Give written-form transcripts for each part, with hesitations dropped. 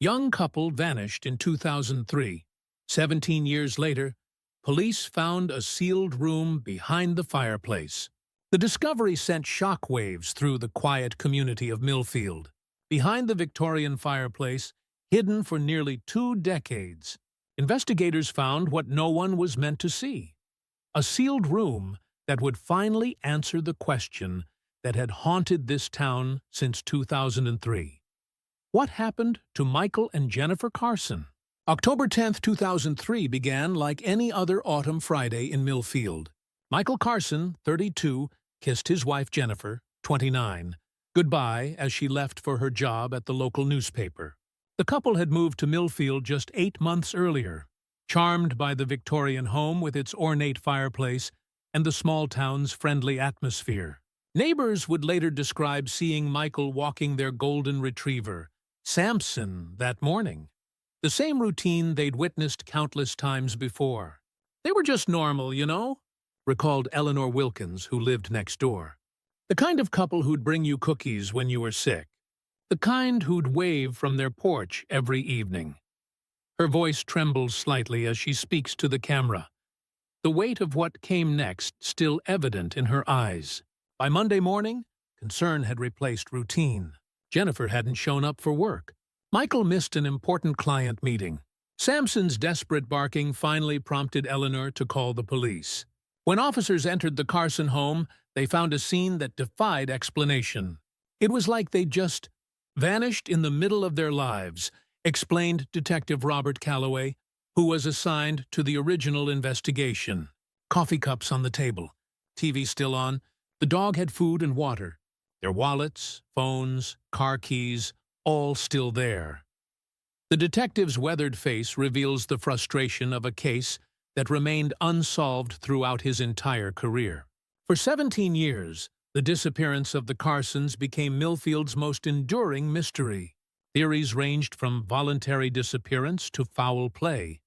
Young couple vanished in 2003. 17 years later, police found a sealed room behind the fireplace. The discovery sent shockwaves through the quiet community of Millfield. Behind the Victorian fireplace, hidden for nearly 2 decades, investigators found what no one was meant to see: a sealed room that would finally answer the question that had haunted this town since 2003. What happened to Michael and Jennifer Carson? October 10, 2003 began like any other autumn Friday in Millfield. Michael Carson, 32, kissed his wife Jennifer, 29, goodbye as she left for her job at the local newspaper. The couple had moved to Millfield just 8 months earlier, charmed by the Victorian home with its ornate fireplace and the small town's friendly atmosphere. Neighbors would later describe seeing Michael walking their golden retriever, Samson, that morning. The same routine they'd witnessed countless times before. They were just normal, you know, recalled Eleanor Wilkins, who lived next door. The kind of couple who'd bring you cookies when you were sick. The kind who'd wave from their porch every evening. Her voice trembles slightly as she speaks to the camera, the weight of what came next still evident in her eyes. By Monday morning, concern had replaced routine. Jennifer hadn't shown up for work. Michael missed an important client meeting. Samson's desperate barking finally prompted Eleanor to call the police. When officers entered the Carson home, they found a scene that defied explanation. It was like they'd just vanished in the middle of their lives, explained Detective Robert Calloway, who was assigned to the original investigation. Coffee cups on the table, TV still on. The dog had food and water. Their wallets, phones, car keys, all still there. The detective's weathered face reveals the frustration of a case that remained unsolved throughout his entire career. For 17 years, the disappearance of the Carsons became Millfield's most enduring mystery. Theories ranged from voluntary disappearance to foul play.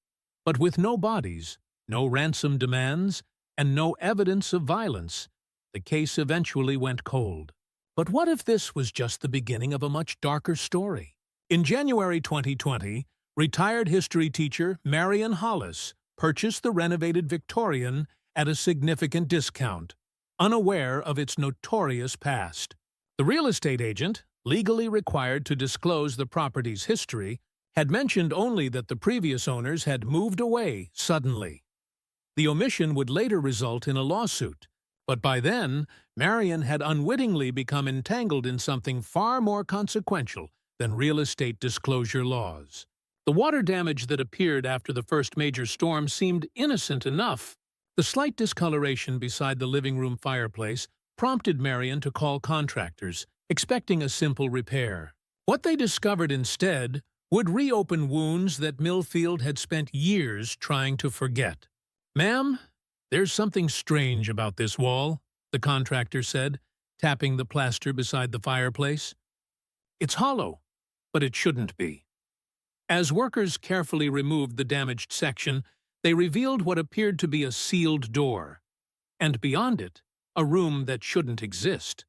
But with no bodies, no ransom demands, and no evidence of violence, the case eventually went cold. But what if this was just the beginning of a much darker story? In January 2020, retired history teacher Marion Hollis purchased the renovated Victorian at a significant discount, unaware of its notorious past. The real estate agent, legally required to disclose the property's history, had mentioned only that the previous owners had moved away suddenly. The omission would later result in a lawsuit, but by then, Marion had unwittingly become entangled in something far more consequential than real estate disclosure laws. The water damage that appeared after the first major storm seemed innocent enough. The slight discoloration beside the living room fireplace prompted Marion to call contractors, expecting a simple repair. What they discovered instead would reopen wounds that Millfield had spent years trying to forget. "Ma'am, there's something strange about this wall," the contractor said, tapping the plaster beside the fireplace. "It's hollow, but it shouldn't be." As workers carefully removed the damaged section, they revealed what appeared to be a sealed door, and beyond it, a room that shouldn't exist.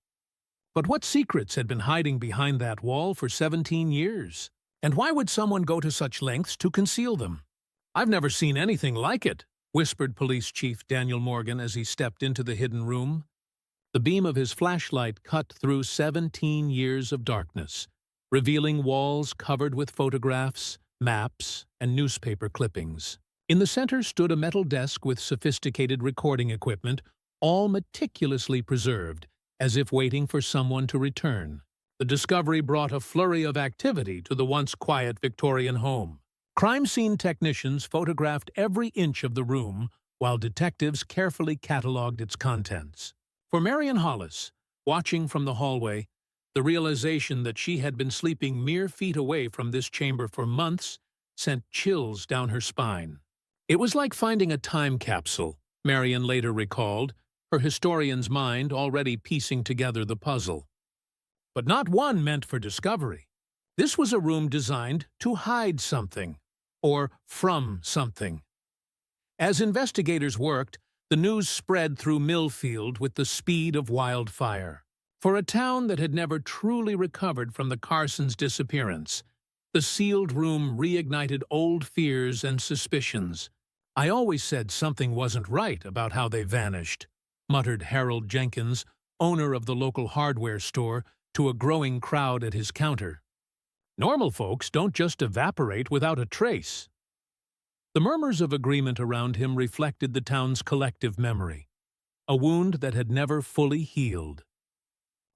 But what secrets had been hiding behind that wall for 17 years? And why would someone go to such lengths to conceal them? "I've never seen anything like it," whispered Police Chief Daniel Morgan as he stepped into the hidden room. The beam of his flashlight cut through 17 years of darkness, revealing walls covered with photographs, maps, and newspaper clippings. In the center stood a metal desk with sophisticated recording equipment, all meticulously preserved, as if waiting for someone to return. The discovery brought a flurry of activity to the once quiet Victorian home. Crime scene technicians photographed every inch of the room, while detectives carefully catalogued its contents. For Marion Hollis, watching from the hallway, the realization that she had been sleeping mere feet away from this chamber for months sent chills down her spine. It was like finding a time capsule, Marion later recalled, her historian's mind already piecing together the puzzle. But not one meant for discovery. This was a room designed to hide something, or from something. As investigators worked, the news spread through Millfield with the speed of wildfire. For a town that had never truly recovered from the Carsons' disappearance, The sealed room reignited old fears and suspicions. "I always said something wasn't right about how they vanished," muttered Harold Jenkins, owner of the local hardware store, to a growing crowd at his counter. "Normal folks don't just evaporate without a trace." The murmurs of agreement around him reflected the town's collective memory, a wound that had never fully healed.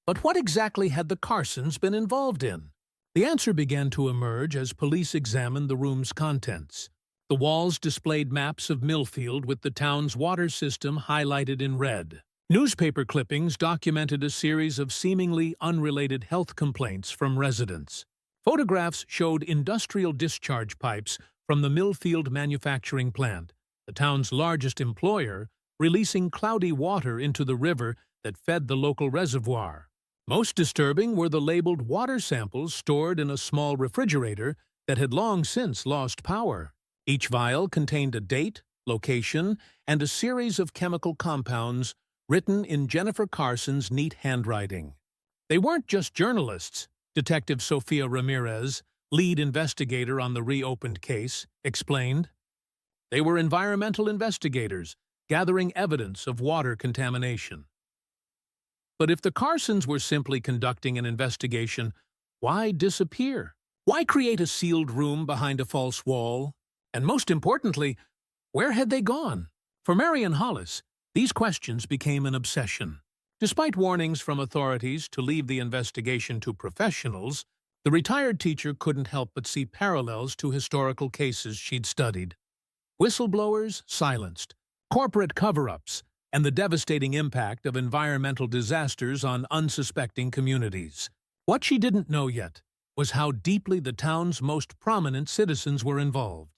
But what exactly had the Carsons been involved in? The answer began to emerge as police examined the room's contents. The walls displayed maps of Millfield with the town's water system highlighted in red. Newspaper clippings documented a series of seemingly unrelated health complaints from residents. Photographs showed industrial discharge pipes from the Millfield manufacturing plant, the town's largest employer, releasing cloudy water into the river that fed the local reservoir. Most disturbing were the labeled water samples stored in a small refrigerator that had long since lost power. Each vial contained a date, location, and a series of chemical compounds written in Jennifer Carson's neat handwriting. They weren't just journalists, Detective Sophia Ramirez, lead investigator on the reopened case, explained. They were environmental investigators, gathering evidence of water contamination. But if the Carsons were simply conducting an investigation, why disappear? Why create a sealed room behind a false wall? And most importantly, where had they gone? For Marion Hollis, these questions became an obsession. Despite warnings from authorities to leave the investigation to professionals, the retired teacher couldn't help but see parallels to historical cases she'd studied. Whistleblowers silenced, corporate cover-ups, and the devastating impact of environmental disasters on unsuspecting communities. What she didn't know yet was how deeply the town's most prominent citizens were involved,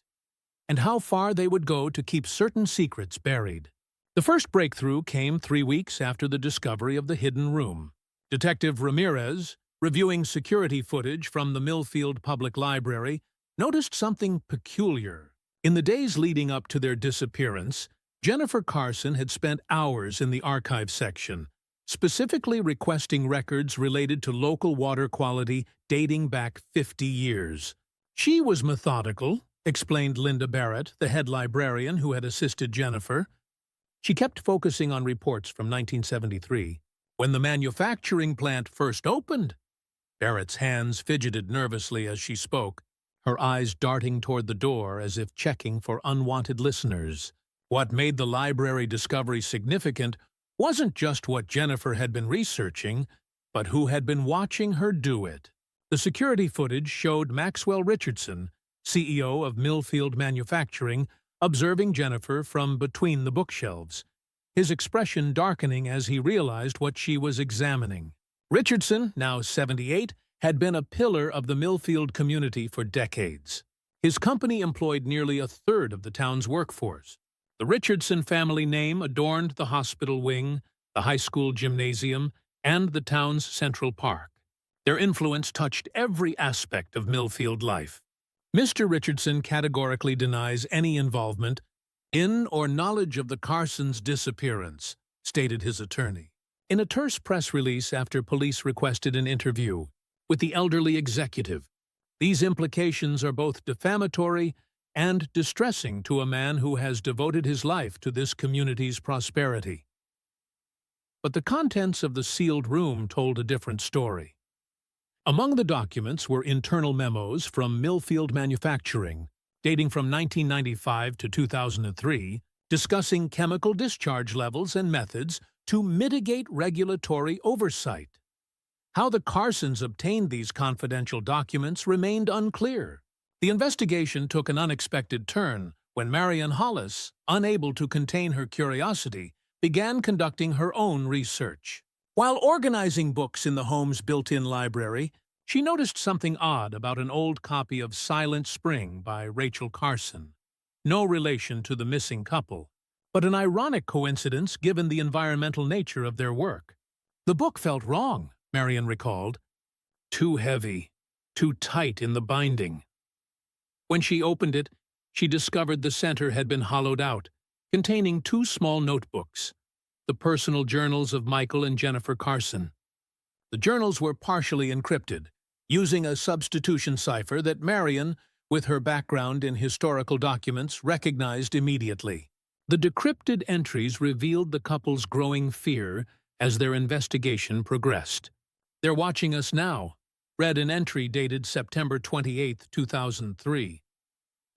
and how far they would go to keep certain secrets buried. The first breakthrough came 3 weeks after the discovery of the hidden room. Detective Ramirez, reviewing security footage from the Millfield Public Library, noticed something peculiar. In the days leading up to their disappearance, Jennifer Carson had spent hours in the archive section, specifically requesting records related to local water quality dating back 50 years. She was methodical, explained Linda Barrett, the head librarian who had assisted Jennifer. She kept focusing on reports from 1973, when the manufacturing plant first opened. Barrett's hands fidgeted nervously as she spoke, her eyes darting toward the door as if checking for unwanted listeners. What made the library discovery significant wasn't just what Jennifer had been researching, but who had been watching her do it. The security footage showed Maxwell Richardson, CEO of Millfield Manufacturing, observing Jennifer from between the bookshelves, his expression darkening as he realized what she was examining. Richardson, now 78, had been a pillar of the Millfield community for decades. His company employed nearly a third of the town's workforce. The Richardson family name adorned the hospital wing, the high school gymnasium, and the town's central park. Their influence touched every aspect of Millfield life. Mr. Richardson categorically denies any involvement in or knowledge of the Carsons' disappearance, stated his attorney. In a terse press release after police requested an interview with the elderly executive, these implications are both defamatory and distressing to a man who has devoted his life to this community's prosperity. But the contents of the sealed room told a different story. Among the documents were internal memos from Millfield Manufacturing, dating from 1995 to 2003, discussing chemical discharge levels and methods to mitigate regulatory oversight. How the Carsons obtained these confidential documents remained unclear. The investigation took an unexpected turn when Marion Hollis, unable to contain her curiosity, began conducting her own research. While organizing books in the home's built-in library, she noticed something odd about an old copy of Silent Spring by Rachel Carson. No relation to the missing couple, but an ironic coincidence given the environmental nature of their work. The book felt wrong, Marion recalled. Too heavy, too tight in the binding. When she opened it, she discovered the center had been hollowed out, containing 2 small notebooks, the personal journals of Michael and Jennifer Carson. The journals were partially encrypted, using a substitution cipher that Marion, with her background in historical documents, recognized immediately. The decrypted entries revealed the couple's growing fear as their investigation progressed. "They're watching us now," read an entry dated September 28, 2003.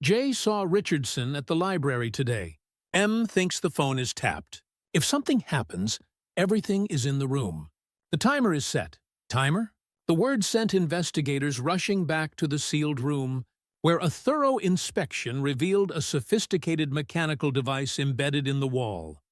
"Jay saw Richardson at the library today. M thinks the phone is tapped. If something happens, everything is in the room. The timer is set." Timer? The word sent investigators rushing back to the sealed room, where a thorough inspection revealed a sophisticated mechanical device embedded in the wall.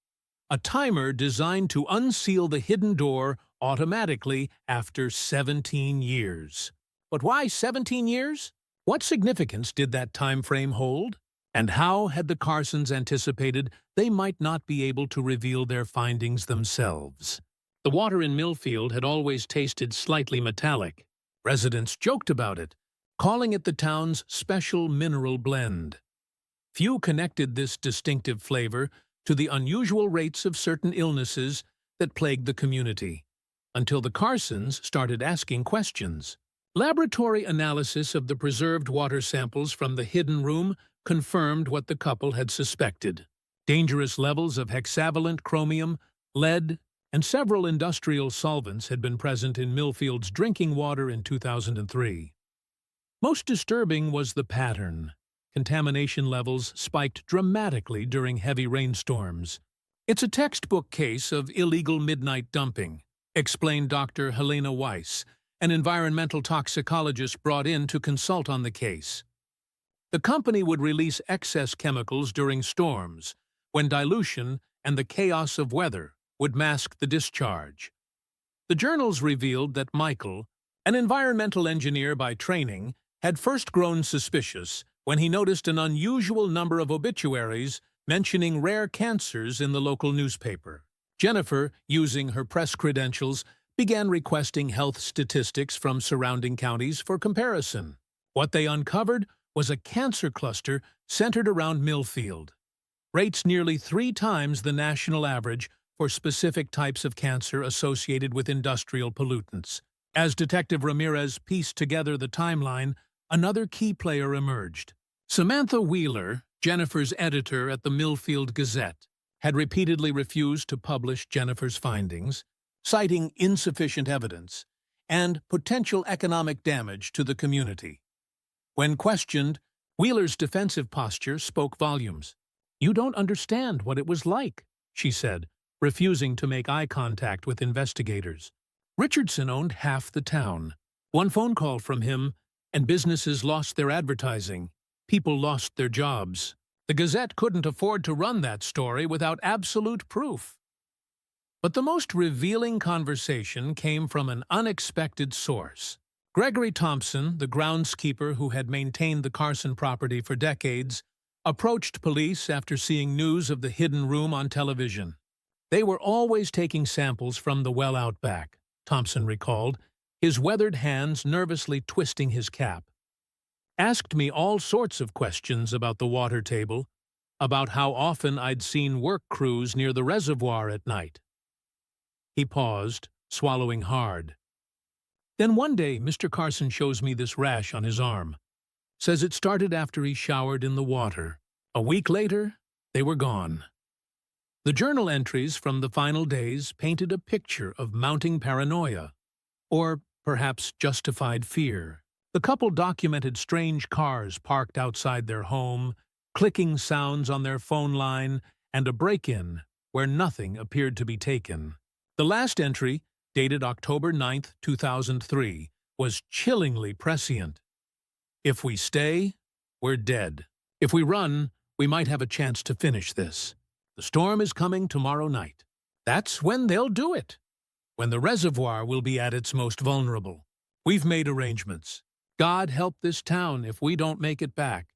A timer designed to unseal the hidden door automatically after 17 years. But why 17 years? What significance did that time frame hold? And how had the Carsons anticipated they might not be able to reveal their findings themselves? The water in Millfield had always tasted slightly metallic. Residents joked about it, calling it the town's special mineral blend. Few connected this distinctive flavor to the unusual rates of certain illnesses that plagued the community, until the Carsons started asking questions. Laboratory analysis of the preserved water samples from the hidden room confirmed what the couple had suspected. Dangerous levels of hexavalent chromium, lead, and several industrial solvents had been present in Millfield's drinking water in 2003. Most disturbing was the pattern. Contamination levels spiked dramatically during heavy rainstorms. "It's a textbook case of illegal midnight dumping," explained Dr. Helena Weiss, an environmental toxicologist brought in to consult on the case. The company would release excess chemicals during storms, when dilution and the chaos of weather would mask the discharge. The journals revealed that Michael, an environmental engineer by training, had first grown suspicious when he noticed an unusual number of obituaries mentioning rare cancers in the local newspaper. Jennifer, using her press credentials, began requesting health statistics from surrounding counties for comparison. What they uncovered was a cancer cluster centered around Millfield. Rates nearly 3 times the national average for specific types of cancer associated with industrial pollutants. As Detective Ramirez pieced together the timeline, another key player emerged. Samantha Wheeler, Jennifer's editor at the Millfield Gazette, had repeatedly refused to publish Jennifer's findings, citing insufficient evidence and potential economic damage to the community. When questioned, Wheeler's defensive posture spoke volumes. "You don't understand what it was like," she said, refusing to make eye contact with investigators. "Richardson owned half the town. One phone call from him, and businesses lost their advertising. People lost their jobs. The Gazette couldn't afford to run that story without absolute proof." But the most revealing conversation came from an unexpected source. Gregory Thompson, the groundskeeper who had maintained the Carson property for decades, approached police after seeing news of the hidden room on television. "They were always taking samples from the well out back," Thompson recalled, his weathered hands nervously twisting his cap. "Asked me all sorts of questions about the water table, about how often I'd seen work crews near the reservoir at night." He paused, swallowing hard. "Then one day Mr. Carson shows me this rash on his arm. Says it started after he showered in the water. A week later, they were gone." The journal entries from the final days painted a picture of mounting paranoia, or perhaps justified fear. The couple documented strange cars parked outside their home, clicking sounds on their phone line, and a break-in where nothing appeared to be taken. The last entry, dated October 9, 2003, was chillingly prescient. "If we stay, we're dead. If we run, we might have a chance to finish this. The storm is coming tomorrow night. That's when they'll do it, when the reservoir will be at its most vulnerable. We've made arrangements. God help this town if we don't make it back."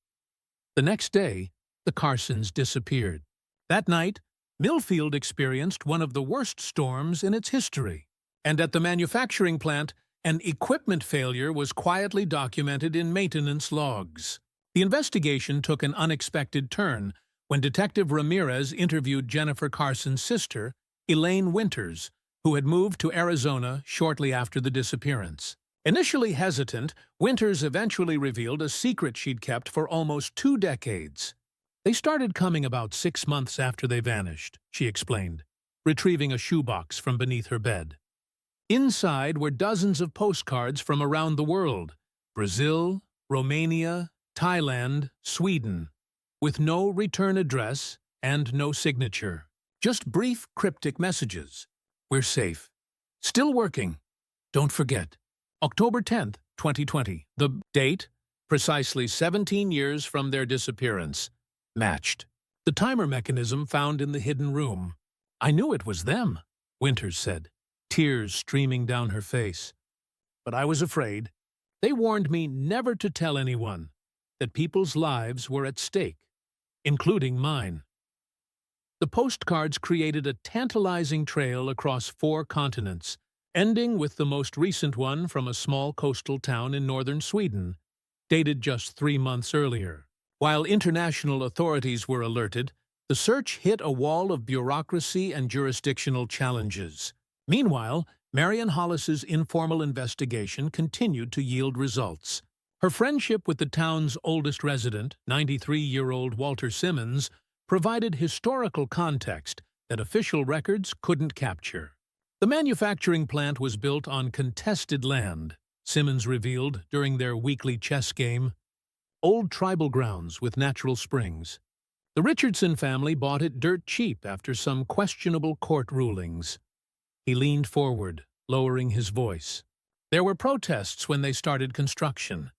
The next day, the Carsons disappeared. That night, Millfield experienced one of the worst storms in its history. And at the manufacturing plant, an equipment failure was quietly documented in maintenance logs. The investigation took an unexpected turn when Detective Ramirez interviewed Jennifer Carson's sister, Elaine Winters, who had moved to Arizona shortly after the disappearance. Initially hesitant, Winters eventually revealed a secret she'd kept for almost 2 decades. They started coming about 6 months after they vanished, she explained, retrieving a shoebox from beneath her bed. Inside were dozens of postcards from around the world: Brazil, Romania, Thailand, Sweden, with no return address and no signature. Just brief, cryptic messages. We're safe. Still working. Don't forget. October 10th, 2020. The date, precisely 17 years from their disappearance, matched. The timer mechanism found in the hidden room. I knew it was them, Winters said, tears streaming down her face. But I was afraid. They warned me never to tell anyone, that people's lives were at stake, including mine. The postcards created a tantalizing trail across 4 continents, ending with the most recent one from a small coastal town in northern Sweden, dated just 3 months earlier. While international authorities were alerted, the search hit a wall of bureaucracy and jurisdictional challenges. Meanwhile, Marian Hollis's informal investigation continued to yield results. Her friendship with the town's oldest resident, 93-year-old Walter Simmons, provided historical context that official records couldn't capture. The manufacturing plant was built on contested land, Simmons revealed during their weekly chess game. Old tribal grounds with natural springs. The Richardson family bought it dirt cheap after some questionable court rulings. He leaned forward, lowering his voice. There were protests when they started construction.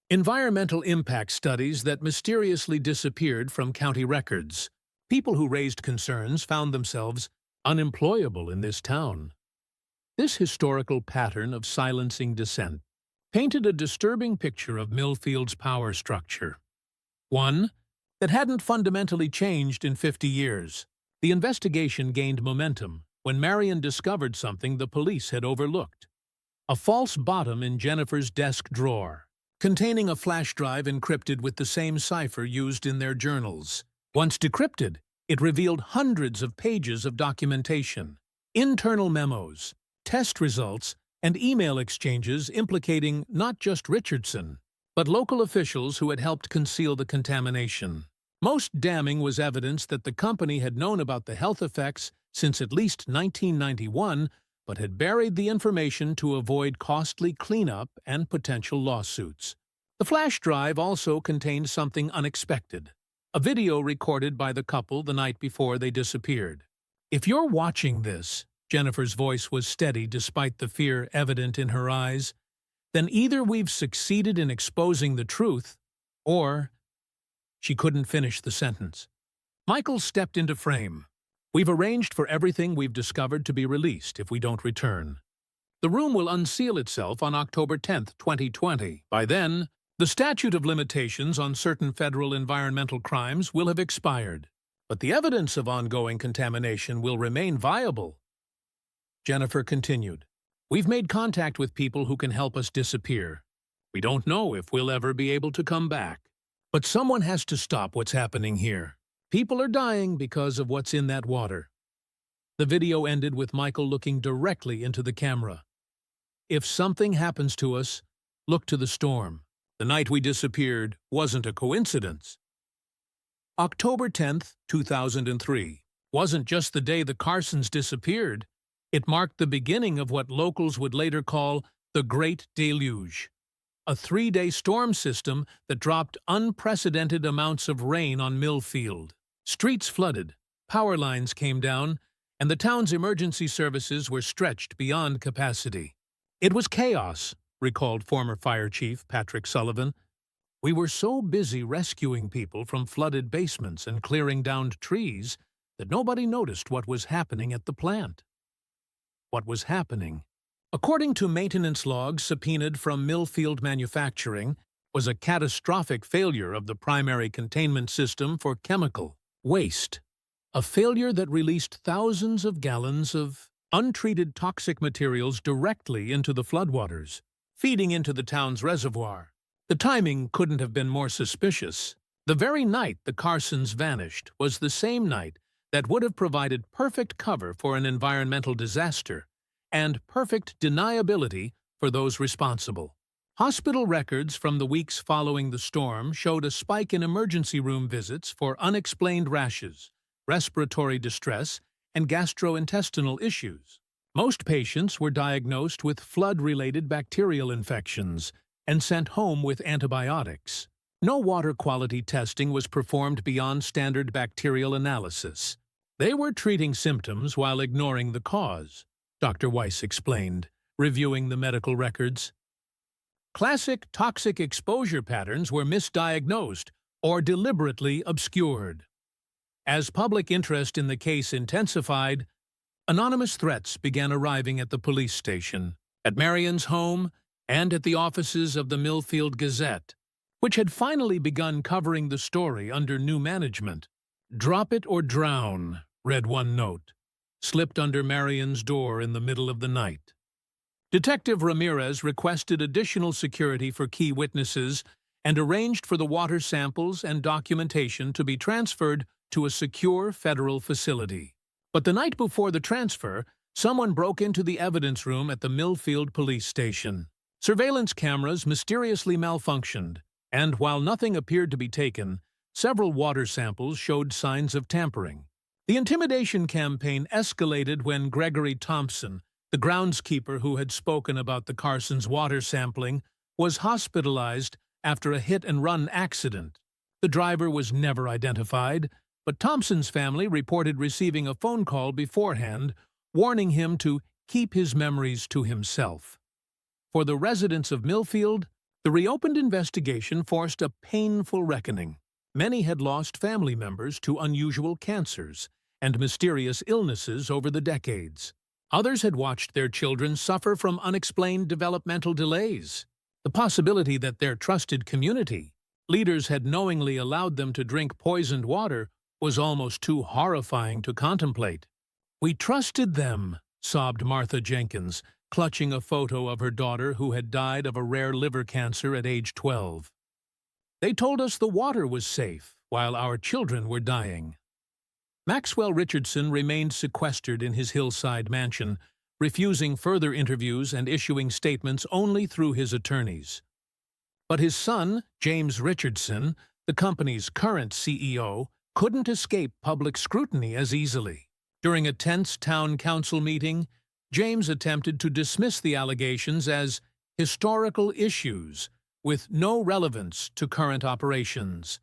Environmental impact studies that mysteriously disappeared from county records. People who raised concerns found themselves unemployable in this town. This historical pattern of silencing dissent painted a disturbing picture of Millfield's power structure. One that hadn't fundamentally changed in 50 years. The investigation gained momentum when Marian discovered something the police had overlooked. A false bottom in Jennifer's desk drawer, containing a flash drive encrypted with the same cipher used in their journals. Once decrypted, it revealed hundreds of pages of documentation, internal memos, test results, and email exchanges implicating not just Richardson, but local officials who had helped conceal the contamination. Most damning was evidence that the company had known about the health effects since at least 1991, but had buried the information to avoid costly cleanup and potential lawsuits. The flash drive also contained something unexpected, a video recorded by the couple the night before they disappeared. If you're watching this, Jennifer's voice was steady despite the fear evident in her eyes, then either we've succeeded in exposing the truth, or... She couldn't finish the sentence. Michael stepped into frame. We've arranged for everything we've discovered to be released if we don't return. The room will unseal itself on October 10th, 2020. By then, the statute of limitations on certain federal environmental crimes will have expired, but the evidence of ongoing contamination will remain viable. Jennifer continued, We've made contact with people who can help us disappear. We don't know if we'll ever be able to come back. But someone has to stop what's happening here. People are dying because of what's in that water. The video ended with Michael looking directly into the camera. If something happens to us, look to the storm. The night we disappeared wasn't a coincidence. October 10th, 2003, wasn't just the day the Carsons disappeared. It marked the beginning of what locals would later call the Great Deluge, a 3-day storm system that dropped unprecedented amounts of rain on Millfield. Streets flooded, power lines came down, and the town's emergency services were stretched beyond capacity. It was chaos, recalled former fire chief Patrick Sullivan. We were so busy rescuing people from flooded basements and clearing downed trees that nobody noticed what was happening at the plant. What was happening, according to maintenance logs subpoenaed from Millfield Manufacturing, was a catastrophic failure of the primary containment system for chemical waste. A failure that released thousands of gallons of untreated toxic materials directly into the floodwaters, feeding into the town's reservoir. The timing couldn't have been more suspicious. The very night the Carsons vanished was the same night that would have provided perfect cover for an environmental disaster and perfect deniability for those responsible. Hospital records from the weeks following the storm showed a spike in emergency room visits for unexplained rashes, respiratory distress, and gastrointestinal issues. Most patients were diagnosed with flood-related bacterial infections and sent home with antibiotics. No water quality testing was performed beyond standard bacterial analysis. They were treating symptoms while ignoring the cause, Dr. Weiss explained, reviewing the medical records. Classic toxic exposure patterns were misdiagnosed or deliberately obscured. As public interest in the case intensified, anonymous threats began arriving at the police station, at Marion's home, and at the offices of the Millfield Gazette, which had finally begun covering the story under new management. "Drop it or drown," read one note, slipped under Marion's door in the middle of the night. Detective Ramirez requested additional security for key witnesses and arranged for the water samples and documentation to be transferred to a secure federal facility. But the night before the transfer, someone broke into the evidence room at the Millfield police station. Surveillance cameras mysteriously malfunctioned, and while nothing appeared to be taken, several water samples showed signs of tampering. The intimidation campaign escalated when Gregory Thompson, the groundskeeper who had spoken about the Carsons water sampling, was hospitalized after a hit-and-run accident. The driver was never identified, but Thompson's family reported receiving a phone call beforehand warning him to keep his memories to himself. For the residents of Millfield, the reopened investigation forced a painful reckoning. Many had lost family members to unusual cancers and mysterious illnesses over the decades. Others had watched their children suffer from unexplained developmental delays. The possibility that their trusted community leaders had knowingly allowed them to drink poisoned water was almost too horrifying to contemplate. "We trusted them," sobbed Martha Jenkins, clutching a photo of her daughter who had died of a rare liver cancer at age 12. "They told us the water was safe, while our children were dying." Maxwell Richardson remained sequestered in his hillside mansion, refusing further interviews and issuing statements only through his attorneys. But his son, James Richardson, the company's current CEO, couldn't escape public scrutiny as easily. During a tense town council meeting, James attempted to dismiss the allegations as historical issues with no relevance to current operations.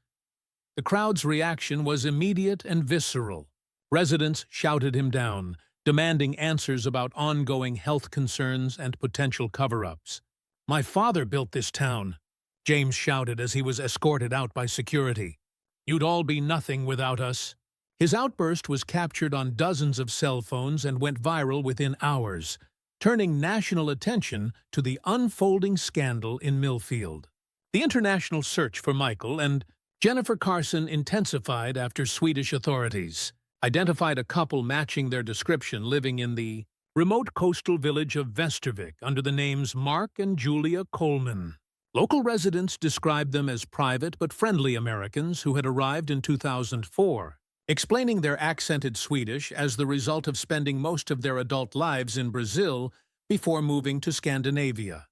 The crowd's reaction was immediate and visceral. Residents shouted him down, demanding answers about ongoing health concerns and potential cover-ups. "My father built this town," James shouted as he was escorted out by security. "You'd all be nothing without us." His outburst was captured on dozens of cell phones and went viral within hours, turning national attention to the unfolding scandal in Millfield. The international search for Michael and Jennifer Carson intensified after Swedish authorities identified a couple matching their description living in the remote coastal village of Västervik under the names Mark and Julia Coleman. Local residents described them as private but friendly Americans who had arrived in 2004, explaining their accented Swedish as the result of spending most of their adult lives in Brazil before moving to Scandinavia.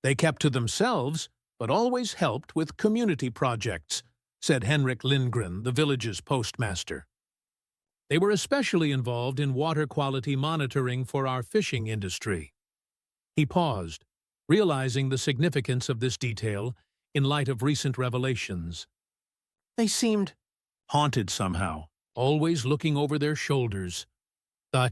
They kept to themselves, but always helped with community projects, said Henrik Lindgren, the village's postmaster. They were especially involved in water quality monitoring for our fishing industry. He paused, realizing the significance of this detail in light of recent revelations. They seemed haunted somehow, always looking over their shoulders. The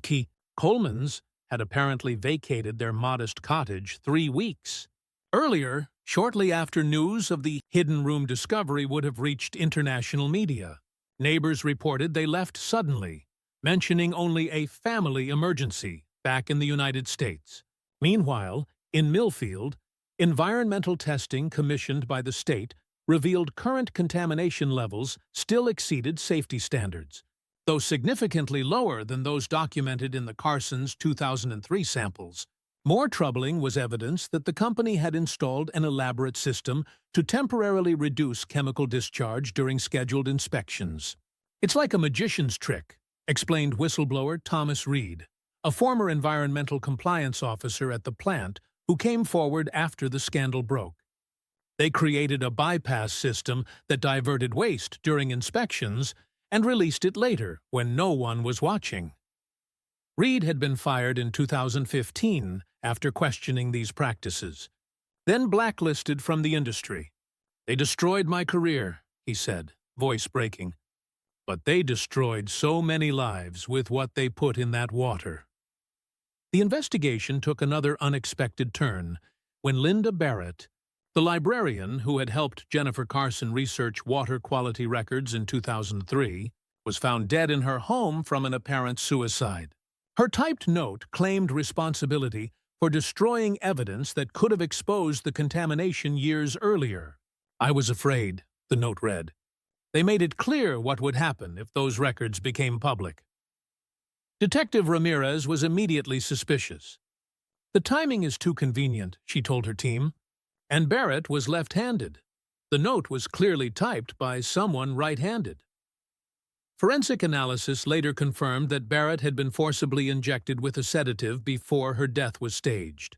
Colemans had apparently vacated their modest cottage 3 weeks. Earlier, shortly after news of the hidden room discovery would have reached international media, neighbors reported they left suddenly, mentioning only a family emergency back in the United States. Meanwhile, in Millfield, environmental testing commissioned by the state revealed current contamination levels still exceeded safety standards, though significantly lower than those documented in the Carsons' 2003 samples. More troubling was evidence that the company had installed an elaborate system to temporarily reduce chemical discharge during scheduled inspections. "It's like a magician's trick," explained whistleblower Thomas Reed, a former environmental compliance officer at the plant who came forward after the scandal broke. They created a bypass system that diverted waste during inspections and released it later when no one was watching. Reed had been fired in 2015 after questioning these practices, then blacklisted from the industry. "They destroyed my career," he said, voice breaking. "But they destroyed so many lives with what they put in that water." The investigation took another unexpected turn when Linda Barrett, the librarian who had helped Jennifer Carson research water quality records in 2003, was found dead in her home from an apparent suicide. Her typed note claimed responsibility for destroying evidence that could have exposed the contamination years earlier. "I was afraid," the note read. "They made it clear what would happen if those records became public." Detective Ramirez was immediately suspicious. "The timing is too convenient," she told her team. And Barrett was left-handed. The note was clearly typed by someone right-handed. Forensic analysis later confirmed that Barrett had been forcibly injected with a sedative before her death was staged.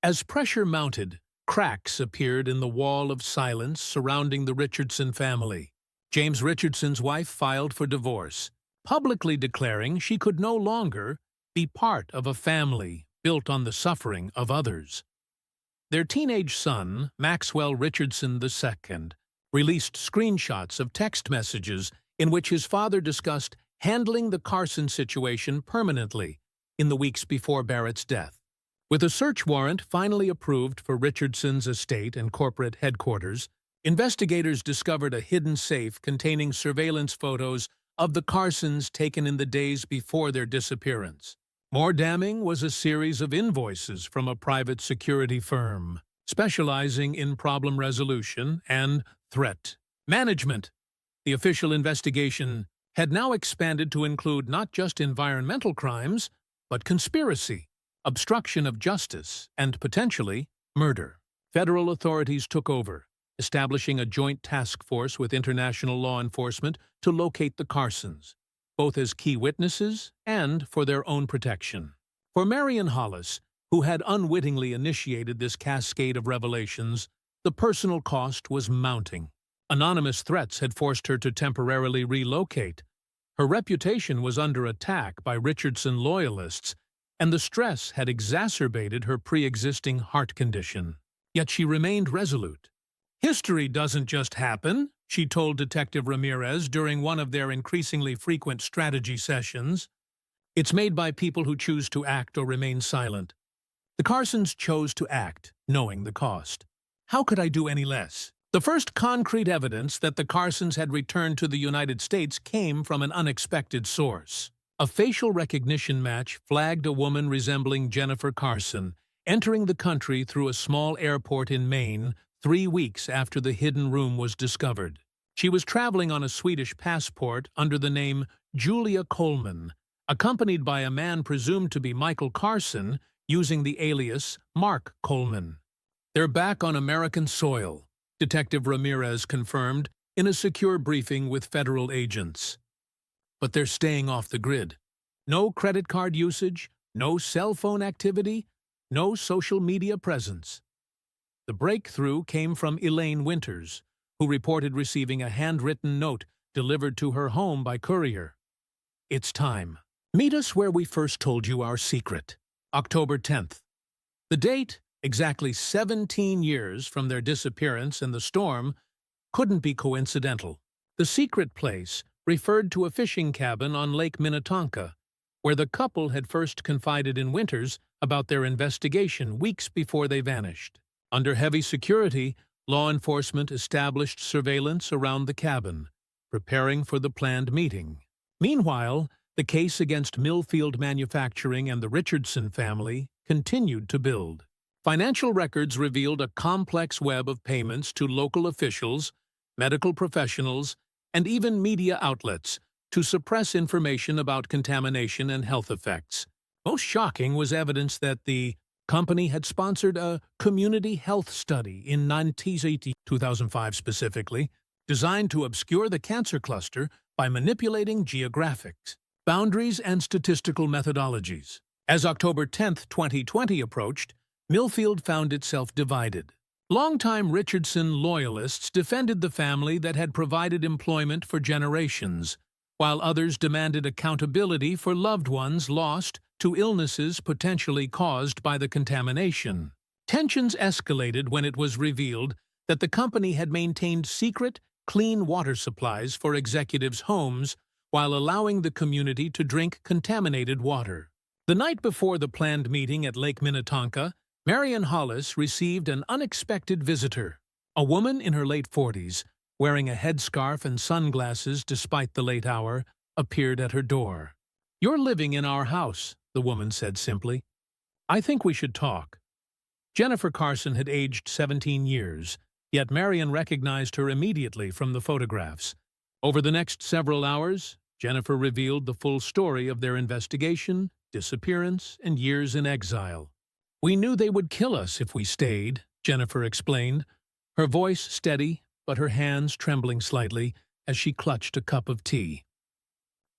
As pressure mounted, cracks appeared in the wall of silence surrounding the Richardson family. James Richardson's wife filed for divorce, publicly declaring she could no longer be part of a family built on the suffering of others. Their teenage son, Maxwell Richardson II, released screenshots of text messages in which his father discussed handling the Carson situation permanently in the weeks before Barrett's death. With a search warrant finally approved for Richardson's estate and corporate headquarters, investigators discovered a hidden safe containing surveillance photos of the Carsons taken in the days before their disappearance. More damning was a series of invoices from a private security firm, specializing in problem resolution and threat management. The official investigation had now expanded to include not just environmental crimes, but conspiracy, obstruction of justice, and potentially murder. Federal authorities took over, establishing a joint task force with international law enforcement to locate the Carsons, both as key witnesses and for their own protection. For Marion Hollis, who had unwittingly initiated this cascade of revelations, the personal cost was mounting. Anonymous threats had forced her to temporarily relocate. Her reputation was under attack by Richardson loyalists, and the stress had exacerbated her pre-existing heart condition. Yet she remained resolute. "History doesn't just happen," she told Detective Ramirez during one of their increasingly frequent strategy sessions. "It's made by people who choose to act or remain silent. The Carsons chose to act, knowing the cost. How could I do any less?" The first concrete evidence that the Carsons had returned to the United States came from an unexpected source. A facial recognition match flagged a woman resembling Jennifer Carson entering the country through a small airport in Maine 3 weeks after the hidden room was discovered. She was traveling on a Swedish passport under the name Julia Coleman, accompanied by a man presumed to be Michael Carson using the alias Mark Coleman. "They're back on American soil," Detective Ramirez confirmed in a secure briefing with federal agents. "But they're staying off the grid. No credit card usage, no cell phone activity, no social media presence." The breakthrough came from Elaine Winters, who reported receiving a handwritten note delivered to her home by courier. "It's time. Meet us where we first told you our secret. October 10th. The date, exactly 17 years from their disappearance and the storm, couldn't be coincidental. The secret place referred to a fishing cabin on Lake Minnetonka, where the couple had first confided in Winters about their investigation weeks before they vanished. Under heavy security, law enforcement established surveillance around the cabin, preparing for the planned meeting. Meanwhile, the case against Millfield Manufacturing and the Richardson family continued to build. Financial records revealed a complex web of payments to local officials, medical professionals, and even media outlets to suppress information about contamination and health effects. Most shocking was evidence that the company had sponsored a community health study in 2005 specifically, designed to obscure the cancer cluster by manipulating geographics, boundaries, and statistical methodologies. As October 10, 2020 approached, Millfield found itself divided. Longtime Richardson loyalists defended the family that had provided employment for generations, while others demanded accountability for loved ones lost to illnesses potentially caused by the contamination. Tensions escalated when it was revealed that the company had maintained secret, clean water supplies for executives' homes while allowing the community to drink contaminated water. The night before the planned meeting at Lake Minnetonka, Marion Hollis received an unexpected visitor. A woman in her late 40s, wearing a headscarf and sunglasses despite the late hour, appeared at her door. "You're living in our house," the woman said simply. "I think we should talk." Jennifer Carson had aged 17 years, yet Marion recognized her immediately from the photographs. Over the next several hours, Jennifer revealed the full story of their investigation, disappearance, and years in exile. "We knew they would kill us if we stayed," Jennifer explained, her voice steady but her hands trembling slightly as she clutched a cup of tea.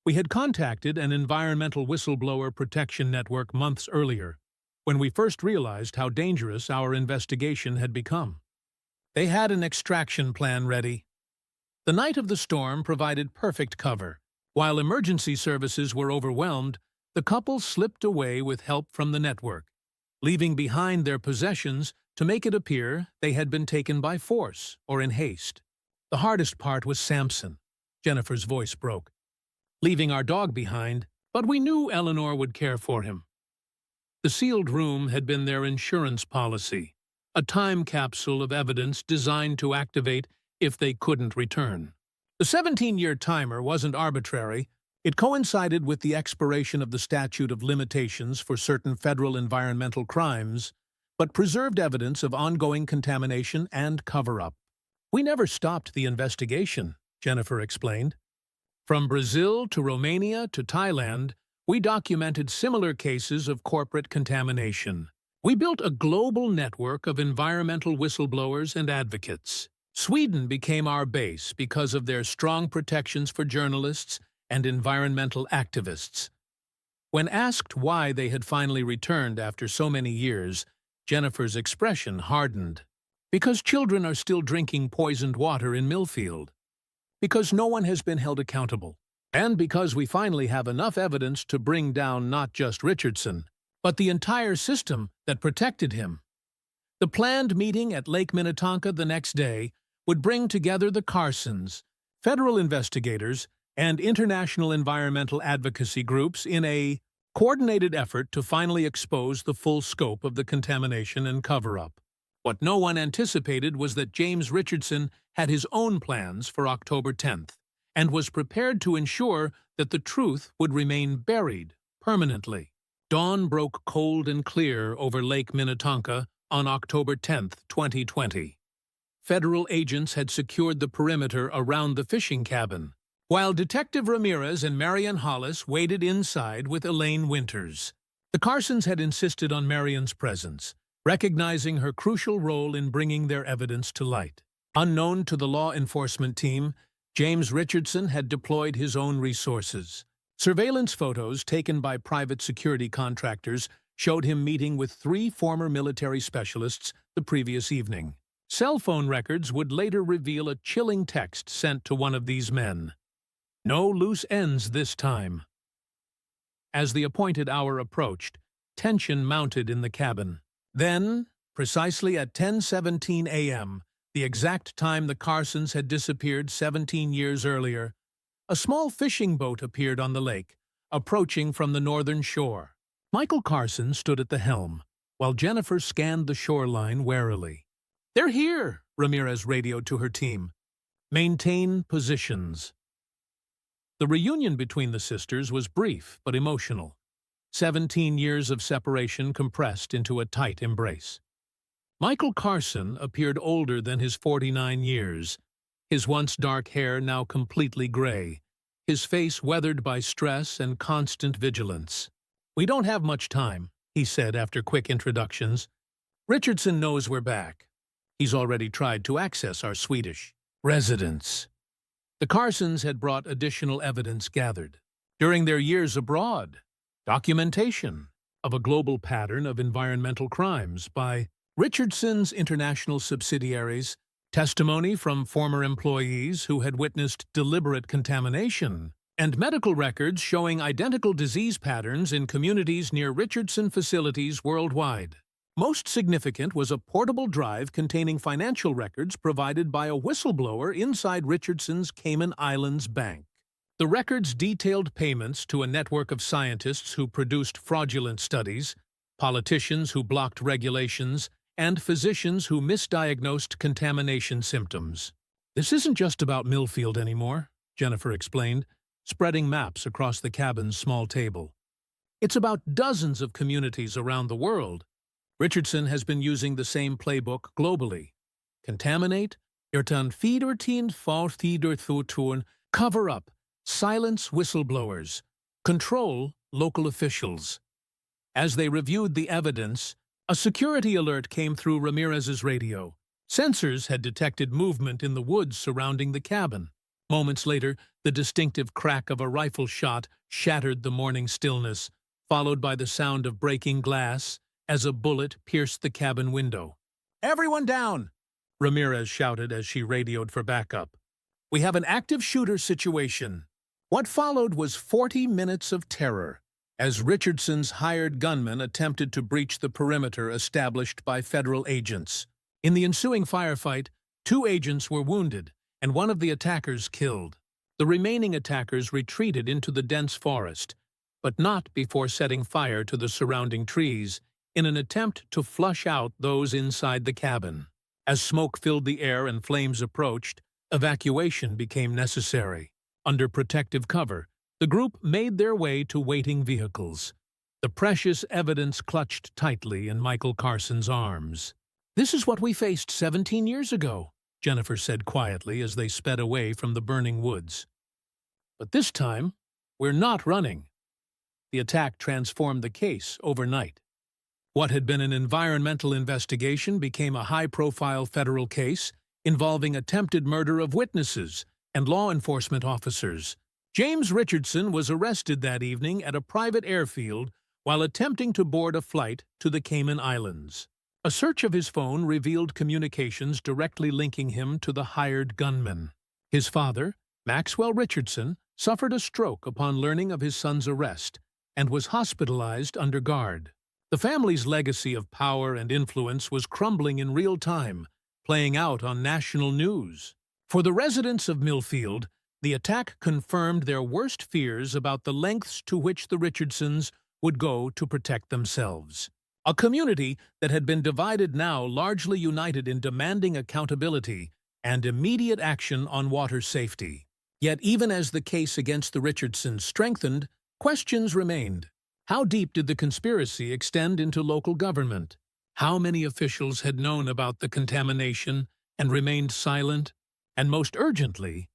"We had contacted an environmental whistleblower protection network months earlier, when we first realized how dangerous our investigation had become. They had an extraction plan ready. The night of the storm provided perfect cover. While emergency services were overwhelmed, the couple slipped away with help from the network, leaving behind their possessions to make it appear they had been taken by force or in haste. The hardest part was Samson," Jennifer's voice broke. "Leaving our dog behind, but we knew Eleanor would care for him." The sealed room had been their insurance policy, a time capsule of evidence designed to activate if they couldn't return. The 17-year timer wasn't arbitrary. It coincided with the expiration of the statute of limitations for certain federal environmental crimes, but preserved evidence of ongoing contamination and cover-up. "We never stopped the investigation," Jennifer explained. "From Brazil to Romania to Thailand, we documented similar cases of corporate contamination. We built a global network of environmental whistleblowers and advocates. Sweden became our base because of their strong protections for journalists and environmental activists." When asked why they had finally returned after so many years, Jennifer's expression hardened. "Because children are still drinking poisoned water in Millfield. Because no one has been held accountable. And because we finally have enough evidence to bring down not just Richardson, but the entire system that protected him." The planned meeting at Lake Minnetonka the next day would bring together the Carsons, federal investigators, and international environmental advocacy groups in a coordinated effort to finally expose the full scope of the contamination and cover-up. What no one anticipated was that James Richardson had his own plans for October 10th, and was prepared to ensure that the truth would remain buried permanently. Dawn broke cold and clear over Lake Minnetonka on October 10th, 2020. Federal agents had secured the perimeter around the fishing cabin, while Detective Ramirez and Marion Hollis waited inside with Elaine Winters. The Carsons had insisted on Marion's presence, recognizing her crucial role in bringing their evidence to light. Unknown to the law enforcement team, James Richardson had deployed his own resources. Surveillance photos taken by private security contractors showed him meeting with 3 former military specialists the previous evening. Cell phone records would later reveal a chilling text sent to one of these men. "No loose ends this time." As the appointed hour approached, tension mounted in the cabin. Then, precisely at 10:17 a.m., the exact time the Carsons had disappeared 17 years earlier, a small fishing boat appeared on the lake, approaching from the northern shore. Michael Carson stood at the helm, while Jennifer scanned the shoreline warily. "They're here," Ramirez radioed to her team. "Maintain positions." The reunion between the sisters was brief but emotional. 17 years of separation compressed into a tight embrace. Michael Carson appeared older than his 49 years, his once dark hair now completely gray, his face weathered by stress and constant vigilance. "We don't have much time," he said after quick introductions. "Richardson knows we're back. He's already tried to access our Swedish residence." The Carsons had brought additional evidence gathered during their years abroad, documentation, of a global pattern of environmental crimes by Richardson's international subsidiaries, testimony from former employees who had witnessed deliberate contamination, and medical records showing identical disease patterns in communities near Richardson facilities worldwide. Most significant was a portable drive containing financial records provided by a whistleblower inside Richardson's Cayman Islands bank. The records detailed payments to a network of scientists who produced fraudulent studies, politicians who blocked regulations, and physicians who misdiagnosed contamination symptoms. "This isn't just about Millfield anymore," Jennifer explained, spreading maps across the cabin's small table. "It's about dozens of communities around the world. Richardson has been using the same playbook globally. Contaminate, utan fiedertien fauthiederthutun, cover up, silence whistleblowers, control local officials." As they reviewed the evidence, a security alert came through Ramirez's radio. Sensors had detected movement in the woods surrounding the cabin. Moments later, the distinctive crack of a rifle shot shattered the morning stillness, followed by the sound of breaking glass as a bullet pierced the cabin window. "Everyone down!" Ramirez shouted as she radioed for backup. "We have an active shooter situation." What followed was 40 minutes of terror, as Richardson's hired gunmen attempted to breach the perimeter established by federal agents. In the ensuing firefight, 2 agents were wounded, and one of the attackers killed. The remaining attackers retreated into the dense forest, but not before setting fire to the surrounding trees in an attempt to flush out those inside the cabin. As smoke filled the air and flames approached, evacuation became necessary. Under protective cover, the group made their way to waiting vehicles, the precious evidence clutched tightly in Michael Carson's arms. "This is what we faced 17 years ago," Jennifer said quietly as they sped away from the burning woods. "But this time, we're not running." The attack transformed the case overnight. What had been an environmental investigation became a high-profile federal case involving attempted murder of witnesses and law enforcement officers. James Richardson was arrested that evening at a private airfield while attempting to board a flight to the Cayman Islands. A search of his phone revealed communications directly linking him to the hired gunman. His father, Maxwell Richardson, suffered a stroke upon learning of his son's arrest and was hospitalized under guard. The family's legacy of power and influence was crumbling in real time, playing out on national news. For the residents of Millfield, the attack confirmed their worst fears about the lengths to which the Richardsons would go to protect themselves. A community that had been divided now largely united in demanding accountability and immediate action on water safety. Yet even as the case against the Richardsons strengthened, questions remained. How deep did the conspiracy extend into local government? How many officials had known about the contamination and remained silent? And most urgently,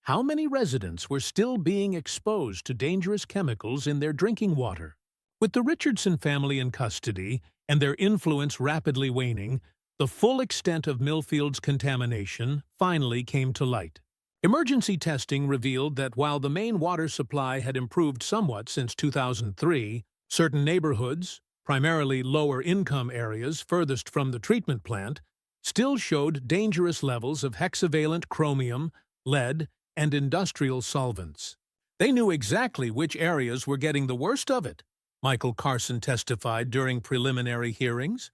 how many residents were still being exposed to dangerous chemicals in their drinking water? With the Richardson family in custody and their influence rapidly waning, the full extent of Millfield's contamination finally came to light. Emergency testing revealed that while the main water supply had improved somewhat since 2003, certain neighborhoods, primarily lower-income areas furthest from the treatment plant, still showed dangerous levels of hexavalent chromium, lead, and industrial solvents. They knew exactly which areas were getting the worst of it, Michael Carson testified during preliminary hearings.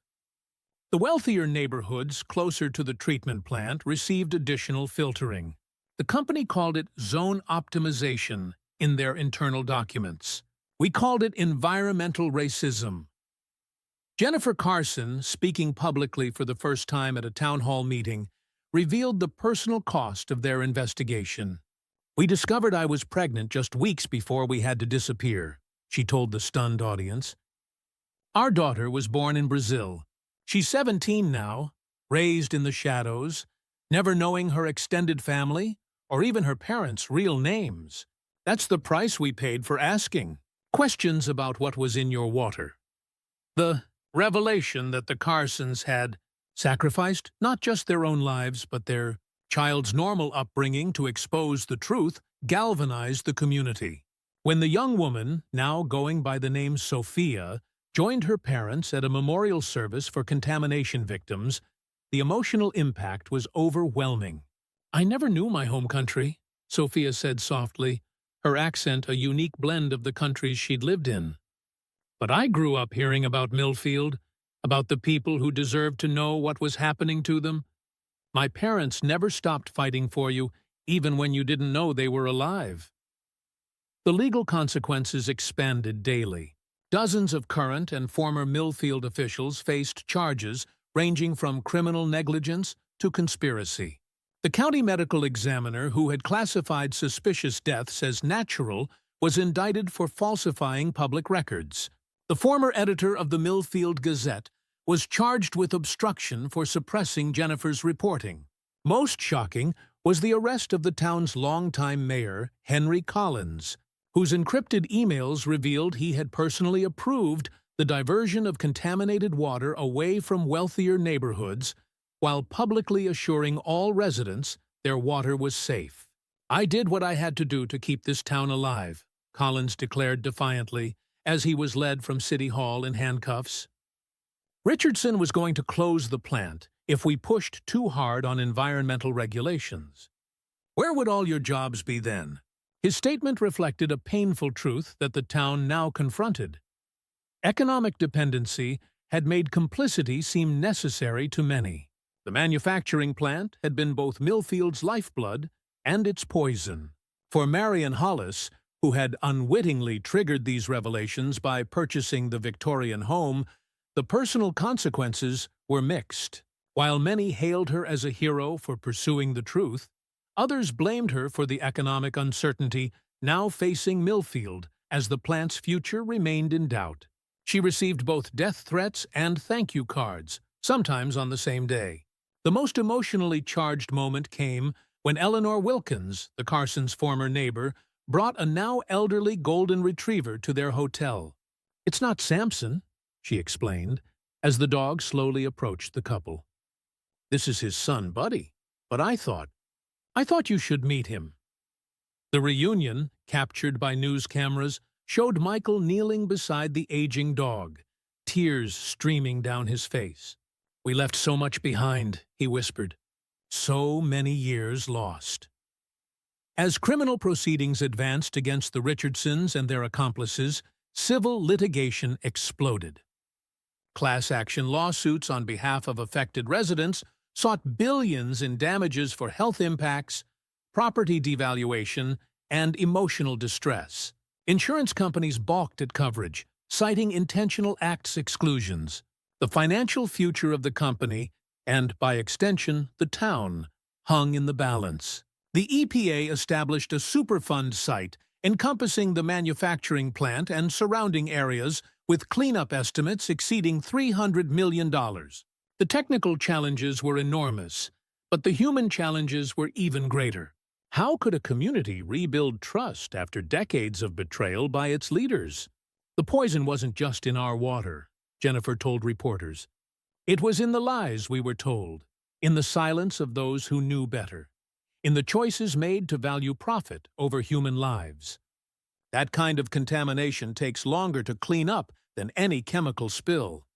The wealthier neighborhoods closer to the treatment plant received additional filtering. The company called it zone optimization in their internal documents. "We called it environmental racism." Jennifer Carson, speaking publicly for the first time at a town hall meeting, revealed the personal cost of their investigation. "We discovered I was pregnant just weeks before we had to disappear," she told the stunned audience. "Our daughter was born in Brazil. She's 17 now, raised in the shadows, never knowing her extended family or even her parents' real names. That's the price we paid for asking questions about what was in your water." The revelation that the Carsons had sacrificed not just their own lives but their child's normal upbringing to expose the truth galvanized the community. When the young woman, now going by the name Sophia, joined her parents at a memorial service for contamination victims, the emotional impact was overwhelming. "I never knew my home country," Sophia said softly, her accent a unique blend of the countries she'd lived in. "But I grew up hearing about Millfield, about the people who deserved to know what was happening to them. My parents never stopped fighting for you, even when you didn't know they were alive." The legal consequences expanded daily. Dozens of current and former Millfield officials faced charges ranging from criminal negligence to conspiracy. The county medical examiner who had classified suspicious deaths as natural was indicted for falsifying public records. The former editor of the Millfield Gazette was charged with obstruction for suppressing Jennifer's reporting. Most shocking was the arrest of the town's longtime mayor, Henry Collins, whose encrypted emails revealed he had personally approved the diversion of contaminated water away from wealthier neighborhoods while publicly assuring all residents their water was safe. "I did what I had to do to keep this town alive," Collins declared defiantly as he was led from City Hall in handcuffs. Richardson was going to close the plant if we pushed too hard on environmental regulations. "Where would all your jobs be then?" His statement reflected a painful truth that the town now confronted. Economic dependency had made complicity seem necessary to many. The manufacturing plant had been both Millfield's lifeblood and its poison. For Marion Hollis, who had unwittingly triggered these revelations by purchasing the Victorian home, the personal consequences were mixed. While many hailed her as a hero for pursuing the truth, others blamed her for the economic uncertainty now facing Millfield as the plant's future remained in doubt. She received both death threats and thank you cards, sometimes on the same day. The most emotionally charged moment came when Eleanor Wilkins, the Carsons' former neighbor, brought a now elderly golden retriever to their hotel. "It's not Samson," she explained, as the dog slowly approached the couple. "This is his son, Buddy, but I thought you should meet him." The reunion, captured by news cameras, showed Michael kneeling beside the aging dog, tears streaming down his face. "We left so much behind," he whispered. "So many years lost." As criminal proceedings advanced against the Richardsons and their accomplices, civil litigation exploded. Class action lawsuits on behalf of affected residents sought billions in damages for health impacts, property devaluation, and emotional distress. Insurance companies balked at coverage, citing intentional acts exclusions. The financial future of the company, and by extension, the town, hung in the balance. The EPA established a Superfund site encompassing the manufacturing plant and surrounding areas with cleanup estimates exceeding $300 million. The technical challenges were enormous, but the human challenges were even greater. How could a community rebuild trust after decades of betrayal by its leaders? "The poison wasn't just in our water," Jennifer told reporters. "It was in the lies we were told, in the silence of those who knew better, in the choices made to value profit over human lives. That kind of contamination takes longer to clean up than any chemical spill."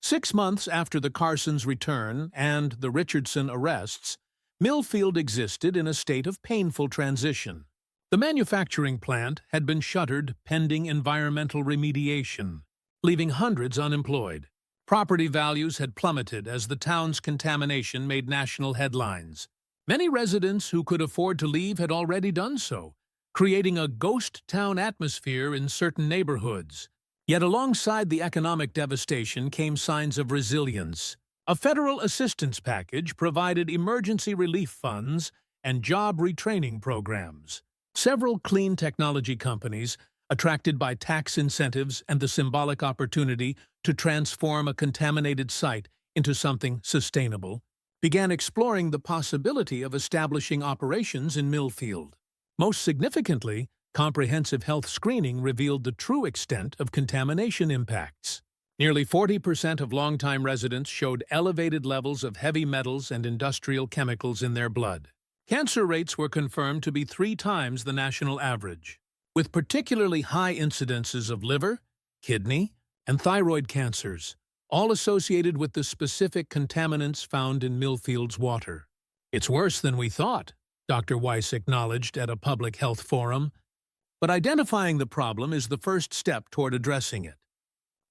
6 months after the Carsons' return and the Richardson arrests, Millfield existed in a state of painful transition. The manufacturing plant had been shuttered pending environmental remediation, leaving hundreds unemployed. Property values had plummeted as the town's contamination made national headlines. Many residents who could afford to leave had already done so, creating a ghost town atmosphere in certain neighborhoods. Yet alongside the economic devastation came signs of resilience. A federal assistance package provided emergency relief funds and job retraining programs. Several clean technology companies, attracted by tax incentives and the symbolic opportunity to transform a contaminated site into something sustainable, began exploring the possibility of establishing operations in Millfield. Most significantly, comprehensive health screening revealed the true extent of contamination impacts. Nearly 40% of longtime residents showed elevated levels of heavy metals and industrial chemicals in their blood. Cancer rates were confirmed to be 3 times the national average, with particularly high incidences of liver, kidney, and thyroid cancers, all associated with the specific contaminants found in Millfield's water. "It's worse than we thought," Dr. Weiss acknowledged at a public health forum. "But identifying the problem is the first step toward addressing it.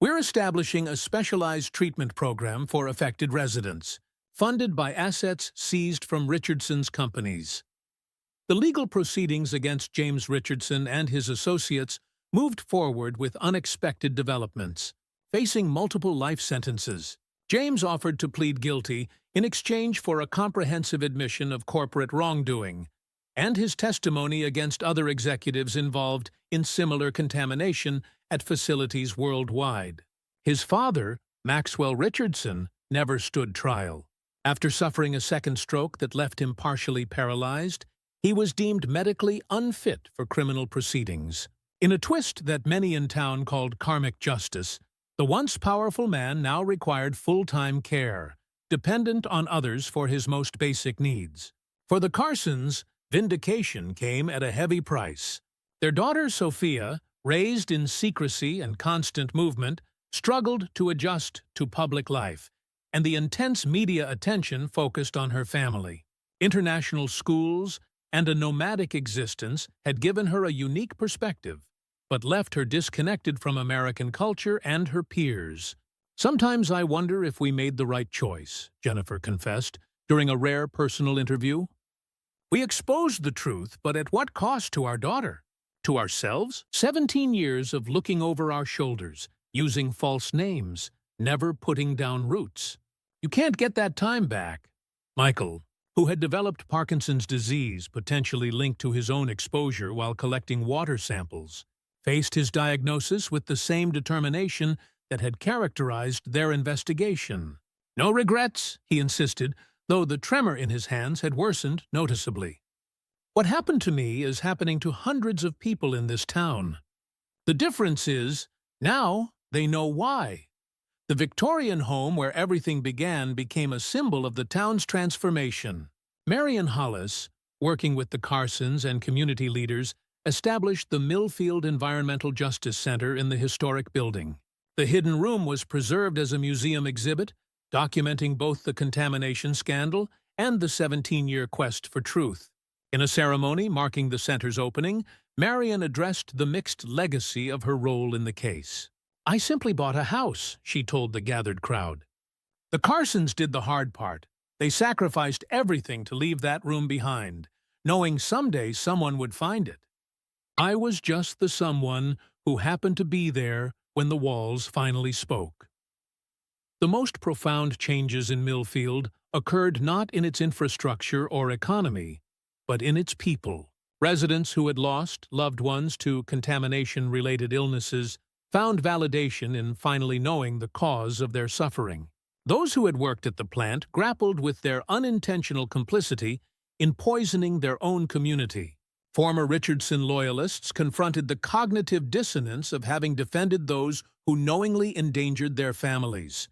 We're establishing a specialized treatment program for affected residents, funded by assets seized from Richardson's companies." The legal proceedings against James Richardson and his associates moved forward with unexpected developments. Facing multiple life sentences, James offered to plead guilty in exchange for a comprehensive admission of corporate wrongdoing, and his testimony against other executives involved in similar contamination at facilities worldwide. His father, Maxwell Richardson, never stood trial. After suffering a second stroke that left him partially paralyzed, he was deemed medically unfit for criminal proceedings. In a twist that many in town called karmic justice, the once powerful man now required full-time care, dependent on others for his most basic needs. For the Carsons, vindication came at a heavy price. Their daughter Sophia, raised in secrecy and constant movement, struggled to adjust to public life, and the intense media attention focused on her family. International schools and a nomadic existence had given her a unique perspective, but left her disconnected from American culture and her peers. "Sometimes I wonder if we made the right choice," Jennifer confessed during a rare personal interview. "We exposed the truth, but at what cost to our daughter? To ourselves? 17 years of looking over our shoulders, using false names, never putting down roots. You can't get that time back." Michael, who had developed Parkinson's disease potentially linked to his own exposure while collecting water samples, faced his diagnosis with the same determination that had characterized their investigation. "No regrets," he insisted, though the tremor in his hands had worsened noticeably. "What happened to me is happening to hundreds of people in this town. The difference is, now they know why." The Victorian home where everything began became a symbol of the town's transformation. Marion Hollis, working with the Carsons and community leaders, established the Millfield Environmental Justice Center in the historic building. The hidden room was preserved as a museum exhibit, documenting both the contamination scandal and the 17-year quest for truth. In a ceremony marking the center's opening, Marion addressed the mixed legacy of her role in the case. "I simply bought a house," she told the gathered crowd. "The Carsons did the hard part. They sacrificed everything to leave that room behind, knowing someday someone would find it. I was just the someone who happened to be there when the walls finally spoke." The most profound changes in Millfield occurred not in its infrastructure or economy, but in its people. Residents who had lost loved ones to contamination-related illnesses found validation in finally knowing the cause of their suffering. Those who had worked at the plant grappled with their unintentional complicity in poisoning their own community. Former Richardson loyalists confronted the cognitive dissonance of having defended those who knowingly endangered their families.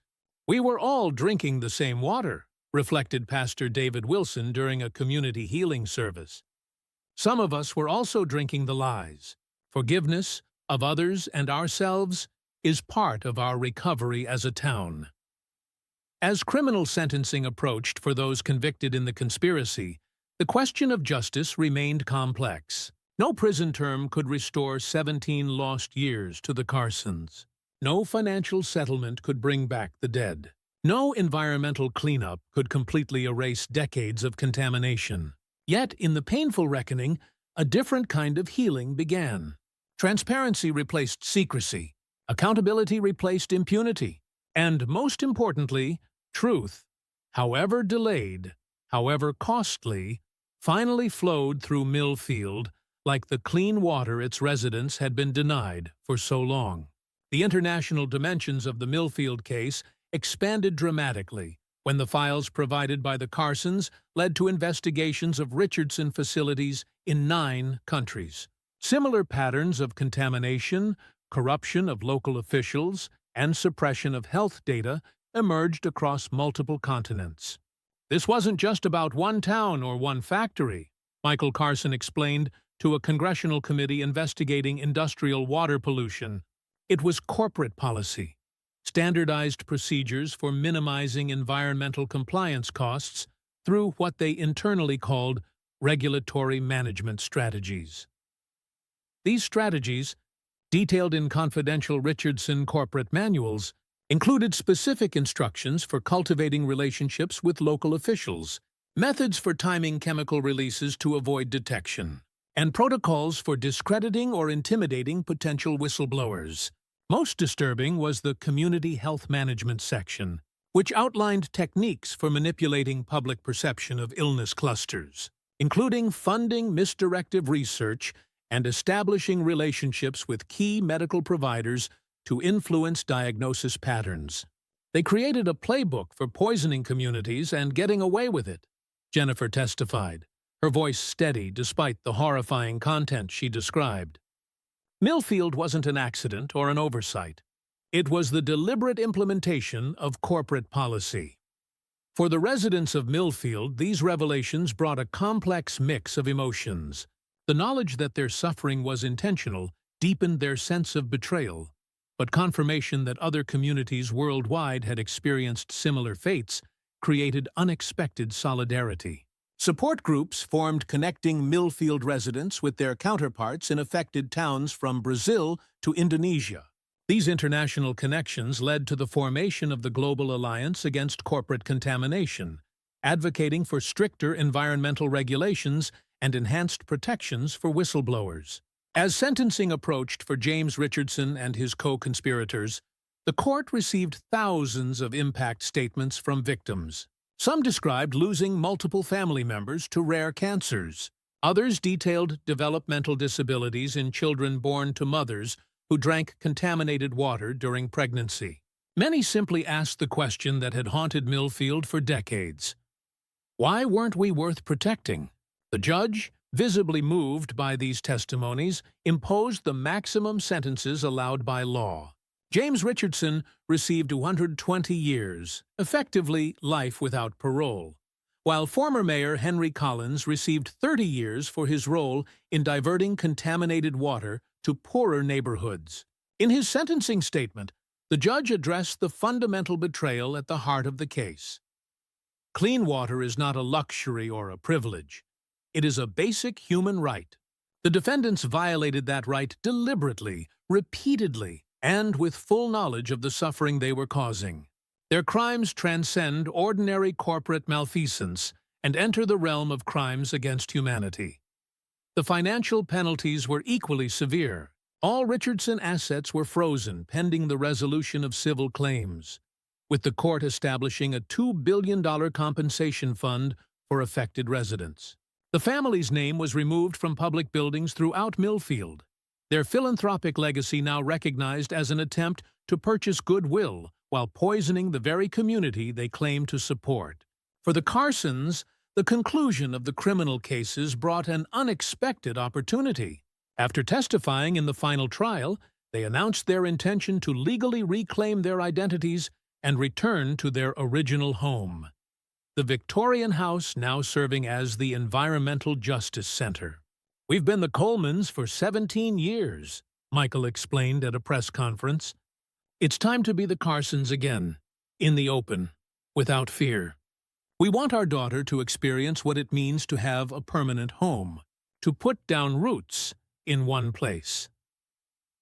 "We were all drinking the same water," reflected Pastor David Wilson during a community healing service. "Some of us were also drinking the lies. Forgiveness of others and ourselves is part of our recovery as a town." As criminal sentencing approached for those convicted in the conspiracy, the question of justice remained complex. No prison term could restore 17 lost years to the Carsons. No financial settlement could bring back the dead. No environmental cleanup could completely erase decades of contamination. Yet, in the painful reckoning, a different kind of healing began. Transparency replaced secrecy, accountability replaced impunity, and, most importantly, truth, however delayed, however costly, finally flowed through Millfield like the clean water its residents had been denied for so long. The international dimensions of the Millfield case expanded dramatically when the files provided by the Carsons led to investigations of Richardson facilities in 9 countries. Similar patterns of contamination, corruption of local officials, and suppression of health data emerged across multiple continents. "This wasn't just about one town or one factory," Michael Carson explained to a congressional committee investigating industrial water pollution. It was corporate policy, standardized procedures for minimizing environmental compliance costs through what they internally called regulatory management strategies. These strategies, detailed in confidential Richardson corporate manuals, included specific instructions for cultivating relationships with local officials, methods for timing chemical releases to avoid detection, and protocols for discrediting or intimidating potential whistleblowers. Most disturbing was the Community Health Management section, which outlined techniques for manipulating public perception of illness clusters, including funding misdirective research and establishing relationships with key medical providers to influence diagnosis patterns. They created a playbook for poisoning communities and getting away with it, Jennifer testified, her voice steady despite the horrifying content she described. Millfield wasn't an accident or an oversight. It was the deliberate implementation of corporate policy. For the residents of Millfield, these revelations brought a complex mix of emotions. The knowledge that their suffering was intentional deepened their sense of betrayal, but confirmation that other communities worldwide had experienced similar fates created unexpected solidarity. Support groups formed connecting Millfield residents with their counterparts in affected towns from Brazil to Indonesia. These international connections led to the formation of the Global Alliance Against Corporate Contamination, advocating for stricter environmental regulations and enhanced protections for whistleblowers. As sentencing approached for James Richardson and his co-conspirators, the court received thousands of impact statements from victims. Some described losing multiple family members to rare cancers. Others detailed developmental disabilities in children born to mothers who drank contaminated water during pregnancy. Many simply asked the question that had haunted Millfield for decades. Why weren't we worth protecting? The judge, visibly moved by these testimonies, imposed the maximum sentences allowed by law. James Richardson received 220 years, effectively life without parole, while former Mayor Henry Collins received 30 years for his role in diverting contaminated water to poorer neighborhoods. In his sentencing statement, the judge addressed the fundamental betrayal at the heart of the case. Clean water is not a luxury or a privilege. It is a basic human right. The defendants violated that right deliberately, repeatedly, and with full knowledge of the suffering they were causing. Their crimes transcend ordinary corporate malfeasance and enter the realm of crimes against humanity. The financial penalties were equally severe. All Richardson assets were frozen pending the resolution of civil claims, with the court establishing a $2 billion compensation fund for affected residents. The family's name was removed from public buildings throughout Millfield, their philanthropic legacy now recognized as an attempt to purchase goodwill while poisoning the very community they claim to support. For the Carsons, the conclusion of the criminal cases brought an unexpected opportunity. After testifying in the final trial, they announced their intention to legally reclaim their identities and return to their original home, the Victorian house now serving as the Environmental Justice Center. "We've been the Colemans for 17 years, Michael explained at a press conference. "It's time to be the Carsons again, in the open, without fear. We want our daughter to experience what it means to have a permanent home, to put down roots in one place."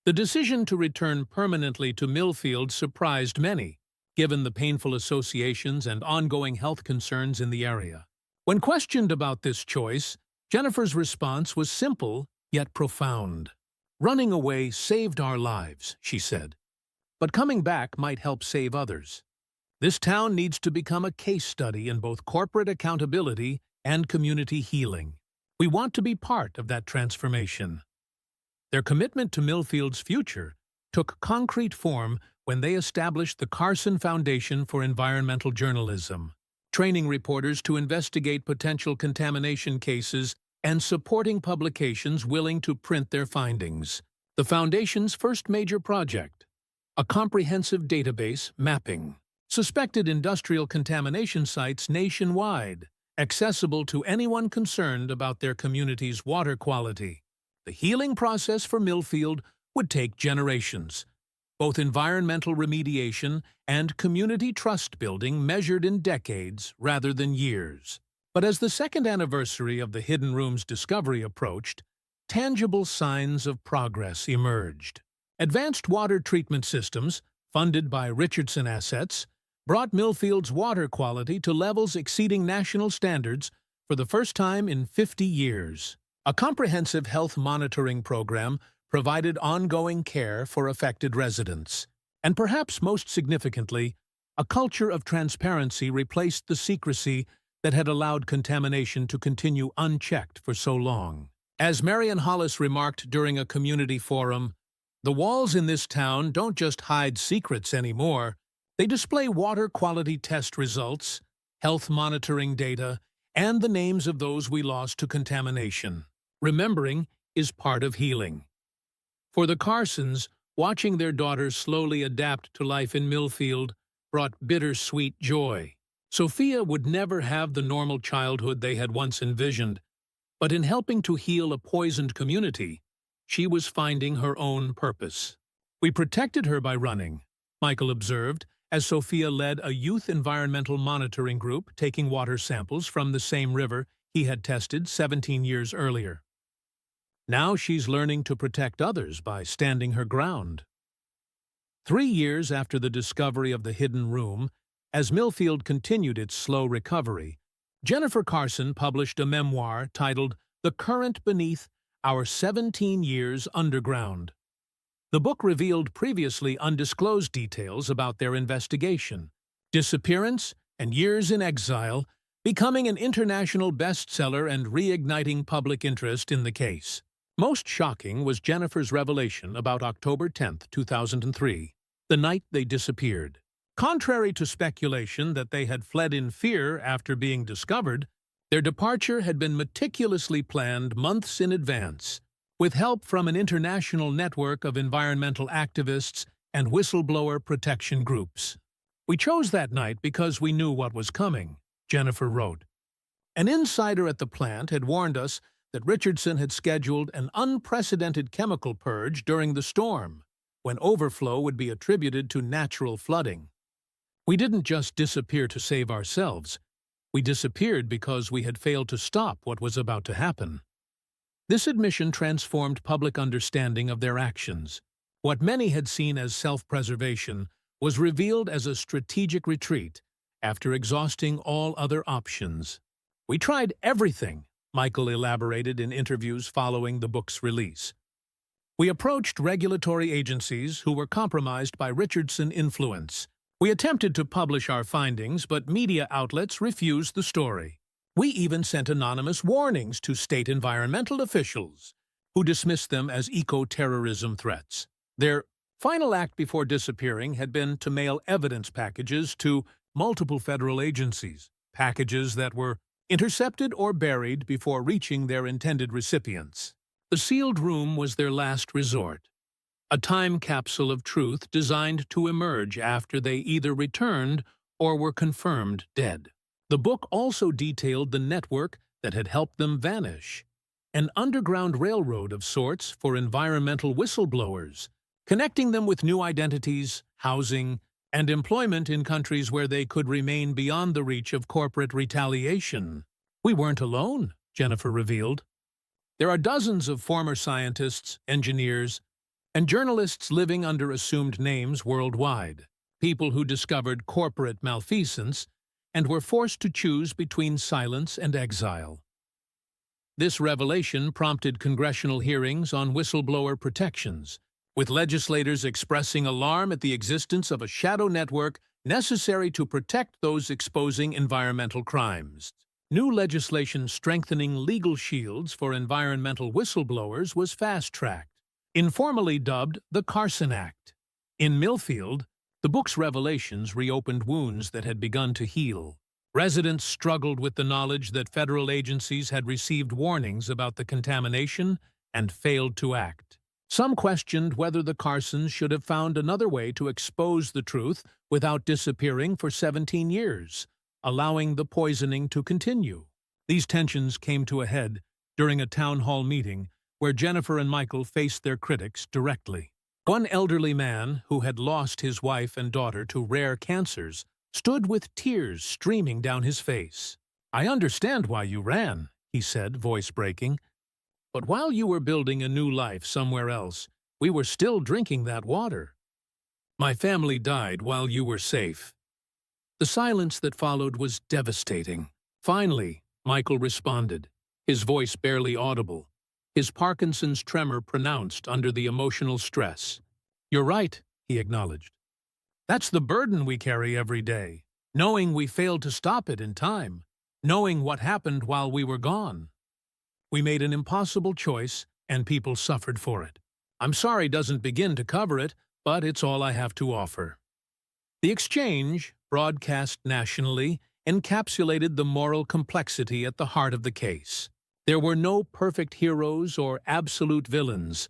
The decision to return permanently to Millfield surprised many, given the painful associations and ongoing health concerns in the area. When questioned about this choice, Jennifer's response was simple yet profound. "Running away saved our lives," she said, "but coming back might help save others. This town needs to become a case study in both corporate accountability and community healing. We want to be part of that transformation." Their commitment to Millfield's future took concrete form when they established the Carson Foundation for Environmental Journalism, training reporters to investigate potential contamination cases and supporting publications willing to print their findings. The Foundation's first major project, a comprehensive database mapping suspected industrial contamination sites nationwide, accessible to anyone concerned about their community's water quality. The healing process for Millfield would take generations, both environmental remediation and community trust building measured in decades rather than years. But as the second anniversary of the Hidden Room's discovery approached, tangible signs of progress emerged. Advanced water treatment systems, funded by Richardson Assets, brought Millfield's water quality to levels exceeding national standards for the first time in 50 years. A comprehensive health monitoring program provided ongoing care for affected residents. And perhaps most significantly, a culture of transparency replaced the secrecy that had allowed contamination to continue unchecked for so long. As Marion Hollis remarked during a community forum, "The walls in this town don't just hide secrets anymore. They display water quality test results, health monitoring data, and the names of those we lost to contamination. Remembering is part of healing." For the Carsons, watching their daughter slowly adapt to life in Millfield brought bittersweet joy. Sophia would never have the normal childhood they had once envisioned, but in helping to heal a poisoned community, she was finding her own purpose. "We protected her by running," Michael observed, as Sophia led a youth environmental monitoring group taking water samples from the same river he had tested 17 years earlier. "Now she's learning to protect others by standing her ground." 3 years after the discovery of the Hidden Room, as Millfield continued its slow recovery, Jennifer Carson published a memoir titled "The Current Beneath Our 17 Years Underground." The book revealed previously undisclosed details about their investigation, disappearance, and years in exile, becoming an international bestseller and reigniting public interest in the case. Most shocking was Jennifer's revelation about October 10, 2003, the night they disappeared. Contrary to speculation that they had fled in fear after being discovered, their departure had been meticulously planned months in advance, with help from an international network of environmental activists and whistleblower protection groups. "We chose that night because we knew what was coming," Jennifer wrote. "An insider at the plant had warned us that Richardson had scheduled an unprecedented chemical purge during the storm, when overflow would be attributed to natural flooding. We didn't just disappear to save ourselves. We disappeared because we had failed to stop what was about to happen." This admission transformed public understanding of their actions. What many had seen as self-preservation was revealed as a strategic retreat after exhausting all other options. "We tried everything," Michael elaborated in interviews following the book's release. "We approached regulatory agencies who were compromised by Richardson influence. We attempted to publish our findings, but media outlets refused the story. We even sent anonymous warnings to state environmental officials, who dismissed them as eco-terrorism threats." Their final act before disappearing had been to mail evidence packages to multiple federal agencies, packages that were intercepted or buried before reaching their intended recipients. The sealed room was their last resort, a time capsule of truth designed to emerge after they either returned or were confirmed dead. The book also detailed the network that had helped them vanish, an underground railroad of sorts for environmental whistleblowers, connecting them with new identities, housing, and employment in countries where they could remain beyond the reach of corporate retaliation. "We weren't alone," Jennifer revealed. "There are dozens of former scientists, engineers, and journalists living under assumed names worldwide, people who discovered corporate malfeasance and were forced to choose between silence and exile." This revelation prompted congressional hearings on whistleblower protections, with legislators expressing alarm at the existence of a shadow network necessary to protect those exposing environmental crimes. New legislation strengthening legal shields for environmental whistleblowers was fast-tracked, informally dubbed the Carson Act. In Millfield, the book's revelations reopened wounds that had begun to heal. Residents struggled with the knowledge that federal agencies had received warnings about the contamination and failed to act. Some questioned whether the Carsons should have found another way to expose the truth without disappearing for 17 years, allowing the poisoning to continue. These tensions came to a head during a town hall meeting where Jennifer and Michael faced their critics directly. One elderly man, who had lost his wife and daughter to rare cancers, stood with tears streaming down his face. "I understand why you ran," he said, voice breaking. "But while you were building a new life somewhere else, we were still drinking that water. My family died while you were safe." The silence that followed was devastating. Finally, Michael responded, his voice barely audible, his Parkinson's tremor pronounced under the emotional stress. "You're right," he acknowledged. "That's the burden we carry every day, knowing we failed to stop it in time, knowing what happened while we were gone. We made an impossible choice, and people suffered for it. I'm sorry doesn't begin to cover it, but it's all I have to offer." The exchange, broadcast nationally, encapsulated the moral complexity at the heart of the case. There were no perfect heroes or absolute villains,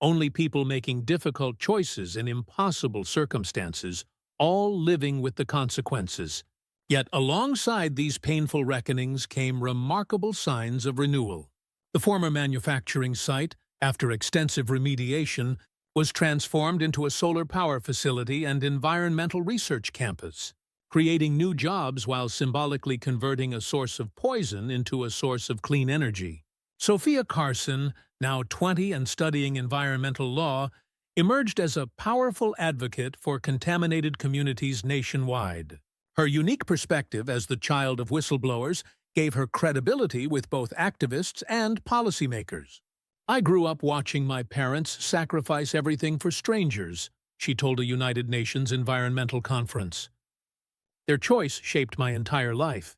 only people making difficult choices in impossible circumstances, all living with the consequences. Yet alongside these painful reckonings came remarkable signs of renewal. The former manufacturing site, after extensive remediation, was transformed into a solar power facility and environmental research campus, creating new jobs while symbolically converting a source of poison into a source of clean energy. Sophia Carson, now 20 and studying environmental law, emerged as a powerful advocate for contaminated communities nationwide. Her unique perspective as the child of whistleblowers gave her credibility with both activists and policymakers. "I grew up watching my parents sacrifice everything for strangers," she told a United Nations environmental conference. "Their choice shaped my entire life.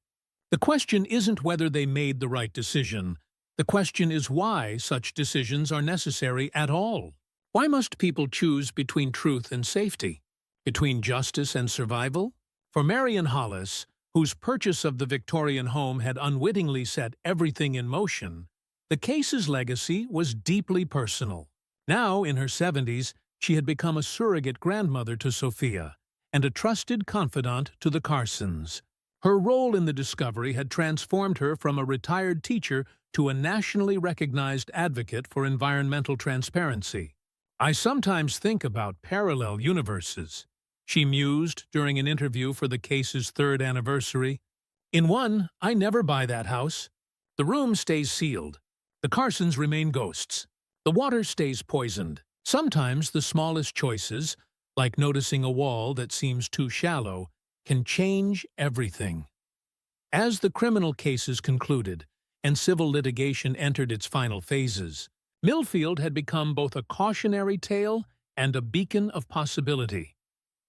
The question isn't whether they made the right decision. The question is why such decisions are necessary at all. Why must people choose between truth and safety? Between justice and survival?" For Marion Hollis, whose purchase of the Victorian home had unwittingly set everything in motion, the case's legacy was deeply personal. Now, in her 70s, she had become a surrogate grandmother to Sophia and a trusted confidant to the Carsons. Her role in the discovery had transformed her from a retired teacher to a nationally recognized advocate for environmental transparency. "I sometimes think about parallel universes," she mused during an interview for the case's 3rd anniversary. "In one, I never buy that house. The room stays sealed. The Carsons remain ghosts. The water stays poisoned. Sometimes the smallest choices, like noticing a wall that seems too shallow, can change everything." As the criminal cases concluded and civil litigation entered its final phases, Millfield had become both a cautionary tale and a beacon of possibility,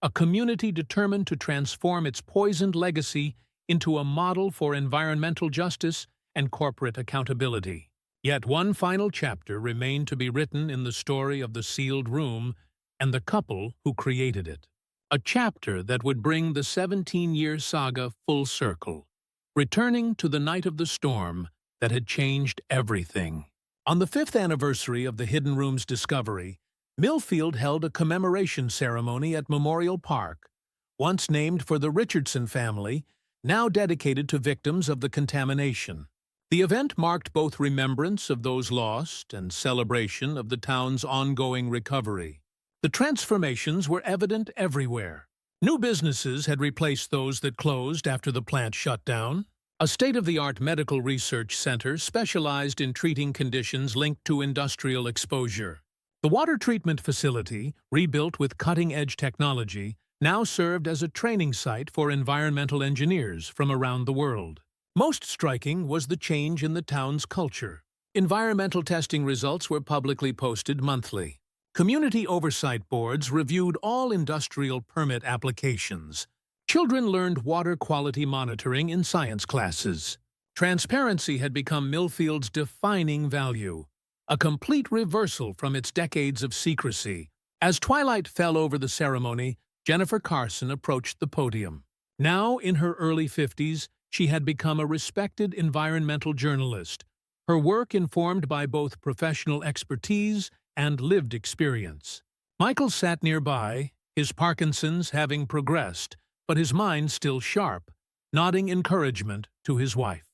a community determined to transform its poisoned legacy into a model for environmental justice and corporate accountability. Yet one final chapter remained to be written in the story of the sealed room and the couple who created it. A chapter that would bring the 17-year saga full circle, returning to the night of the storm that had changed everything. On the 5th anniversary of the Hidden Room's discovery, Millfield held a commemoration ceremony at Memorial Park, once named for the Richardson family, now dedicated to victims of the contamination. The event marked both remembrance of those lost and celebration of the town's ongoing recovery. The transformations were evident everywhere. New businesses had replaced those that closed after the plant shut down. A state-of-the-art medical research center specialized in treating conditions linked to industrial exposure. The water treatment facility, rebuilt with cutting-edge technology, now served as a training site for environmental engineers from around the world. Most striking was the change in the town's culture. Environmental testing results were publicly posted monthly. Community oversight boards reviewed all industrial permit applications. Children learned water quality monitoring in science classes. Transparency had become Millfield's defining value, a complete reversal from its decades of secrecy. As twilight fell over the ceremony, Jennifer Carson approached the podium. Now, in her early 50s, she had become a respected environmental journalist, her work informed by both professional expertise and lived experience. Michael sat nearby, his Parkinson's having progressed, but his mind still sharp, nodding encouragement to his wife.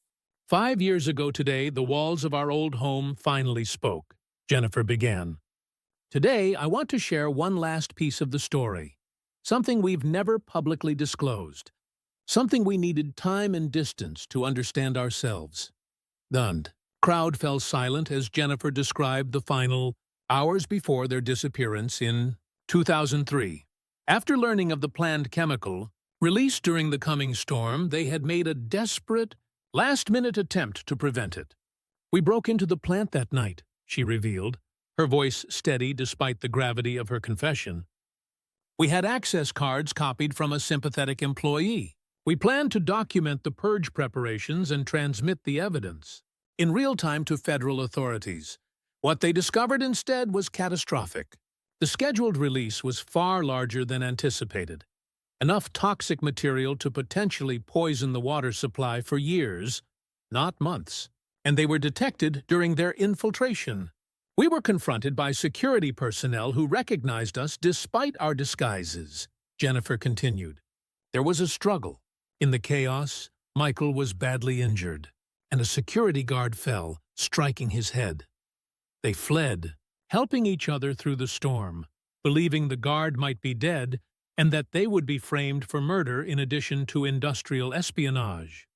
5 years ago today, the walls of our old home finally spoke, Jennifer began. Today, I want to share one last piece of the story, something we've never publicly disclosed, something we needed time and distance to understand ourselves. The crowd fell silent as Jennifer described the final hours before their disappearance in 2003. After learning of the planned chemical released during the coming storm, they had made a desperate, last-minute attempt to prevent it. "We broke into the plant that night," she revealed, her voice steady despite the gravity of her confession. "We had access cards copied from a sympathetic employee. We planned to document the purge preparations and transmit the evidence in real time to federal authorities. What they discovered instead was catastrophic. The scheduled release was far larger than anticipated, enough toxic material to potentially poison the water supply for years, not months, and they were detected during their infiltration. We were confronted by security personnel who recognized us despite our disguises," Jennifer continued. "There was a struggle. In the chaos, Michael was badly injured, and a security guard fell, striking his head. They fled, helping each other through the storm, believing the guard might be dead and that they would be framed for murder in addition to industrial espionage.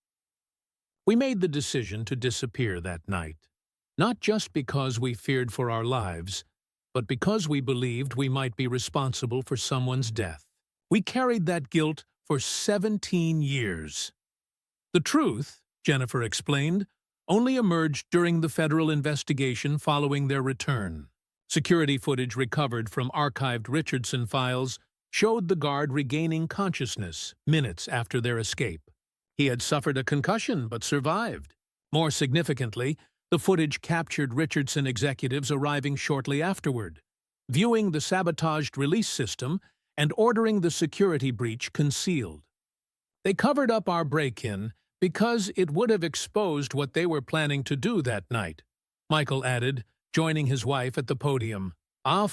We made the decision to disappear that night, not just because we feared for our lives, but because we believed we might be responsible for someone's death. We carried that guilt for 17 years. The truth," Jennifer explained, "only emerged during the federal investigation following their return. Security footage recovered from archived Richardson files showed the guard regaining consciousness minutes after their escape. He had suffered a concussion but survived. More significantly, the footage captured Richardson executives arriving shortly afterward, viewing the sabotaged release system and ordering the security breach concealed. They covered up our break-in because it would have exposed what they were planning to do that night," Michael added, joining his wife at the podium. Our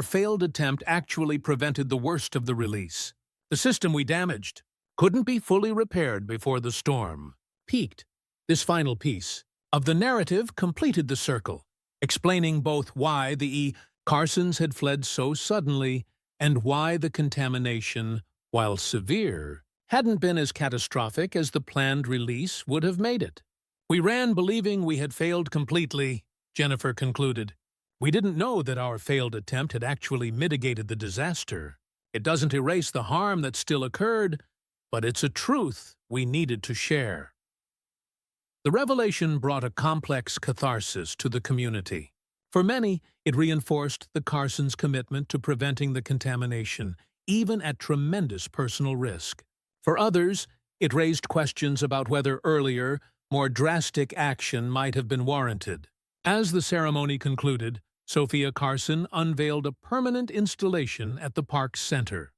failed attempt actually prevented the worst of the release. The system we damaged couldn't be fully repaired before the storm peaked. This final piece of the narrative completed the circle, explaining both why the Carsons had fled so suddenly and why the contamination, while severe, hadn't been as catastrophic as the planned release would have made it. "We ran believing we had failed completely," Jennifer concluded. "We didn't know that our failed attempt had actually mitigated the disaster. It doesn't erase the harm that still occurred, but it's a truth we needed to share." The revelation brought a complex catharsis to the community. For many, it reinforced the Carsons' commitment to preventing the contamination, even at tremendous personal risk. For others, it raised questions about whether earlier, more drastic action might have been warranted. As the ceremony concluded, Sophia Carson unveiled a permanent installation at the park's center.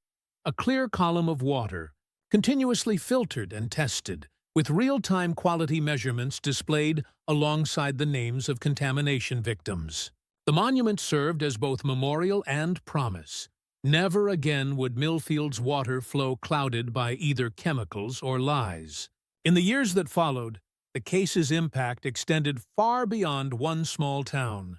A clear column of water, continuously filtered and tested, with real-time quality measurements displayed alongside the names of contamination victims. The monument served as both memorial and promise. Never again would Millfield's water flow clouded by either chemicals or lies. In the years that followed, the case's impact extended far beyond one small town.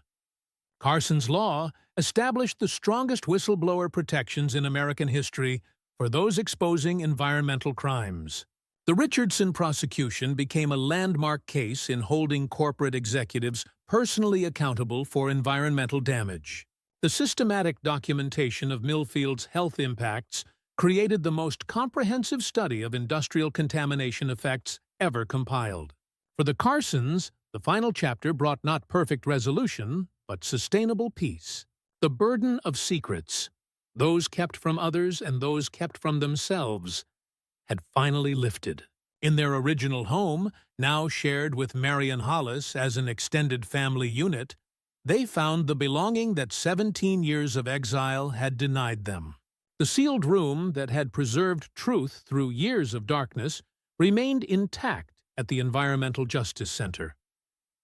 Carson's Law established the strongest whistleblower protections in American history for those exposing environmental crimes. The Richardson prosecution became a landmark case in holding corporate executives personally accountable for environmental damage. The systematic documentation of Millfield's health impacts created the most comprehensive study of industrial contamination effects ever compiled. For the Carsons, the final chapter brought not perfect resolution, but sustainable peace. The burden of secrets, those kept from others and those kept from themselves, had finally lifted. In their original home, now shared with Marion Hollis as an extended family unit, they found the belonging that 17 years of exile had denied them. The sealed room that had preserved truth through years of darkness remained intact at the Environmental Justice Center.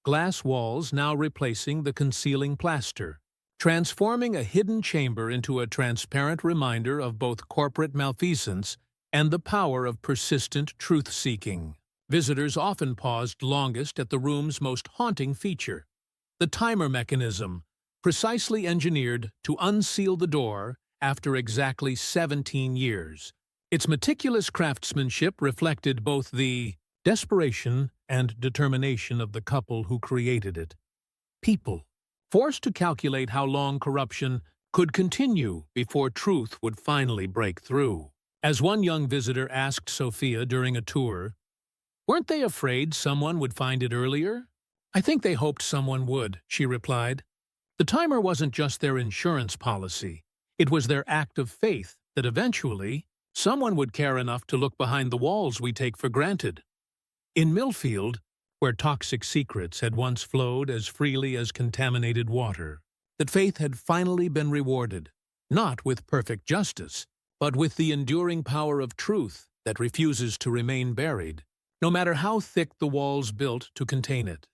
Glass walls now replacing the concealing plaster, transforming a hidden chamber into a transparent reminder of both corporate malfeasance and the power of persistent truth-seeking. Visitors often paused longest at the room's most haunting feature, the timer mechanism, precisely engineered to unseal the door after exactly 17 years. Its meticulous craftsmanship reflected both the desperation and determination of the couple who created it. People, forced to calculate how long corruption could continue before truth would finally break through. As one young visitor asked Sophia during a tour, "Weren't they afraid someone would find it earlier?" "I think they hoped someone would," she replied. The timer wasn't just their insurance policy. It was their act of faith that eventually someone would care enough to look behind the walls we take for granted. In Millfield, where toxic secrets had once flowed as freely as contaminated water, that faith had finally been rewarded, not with perfect justice, but with the enduring power of truth that refuses to remain buried, no matter how thick the walls built to contain it.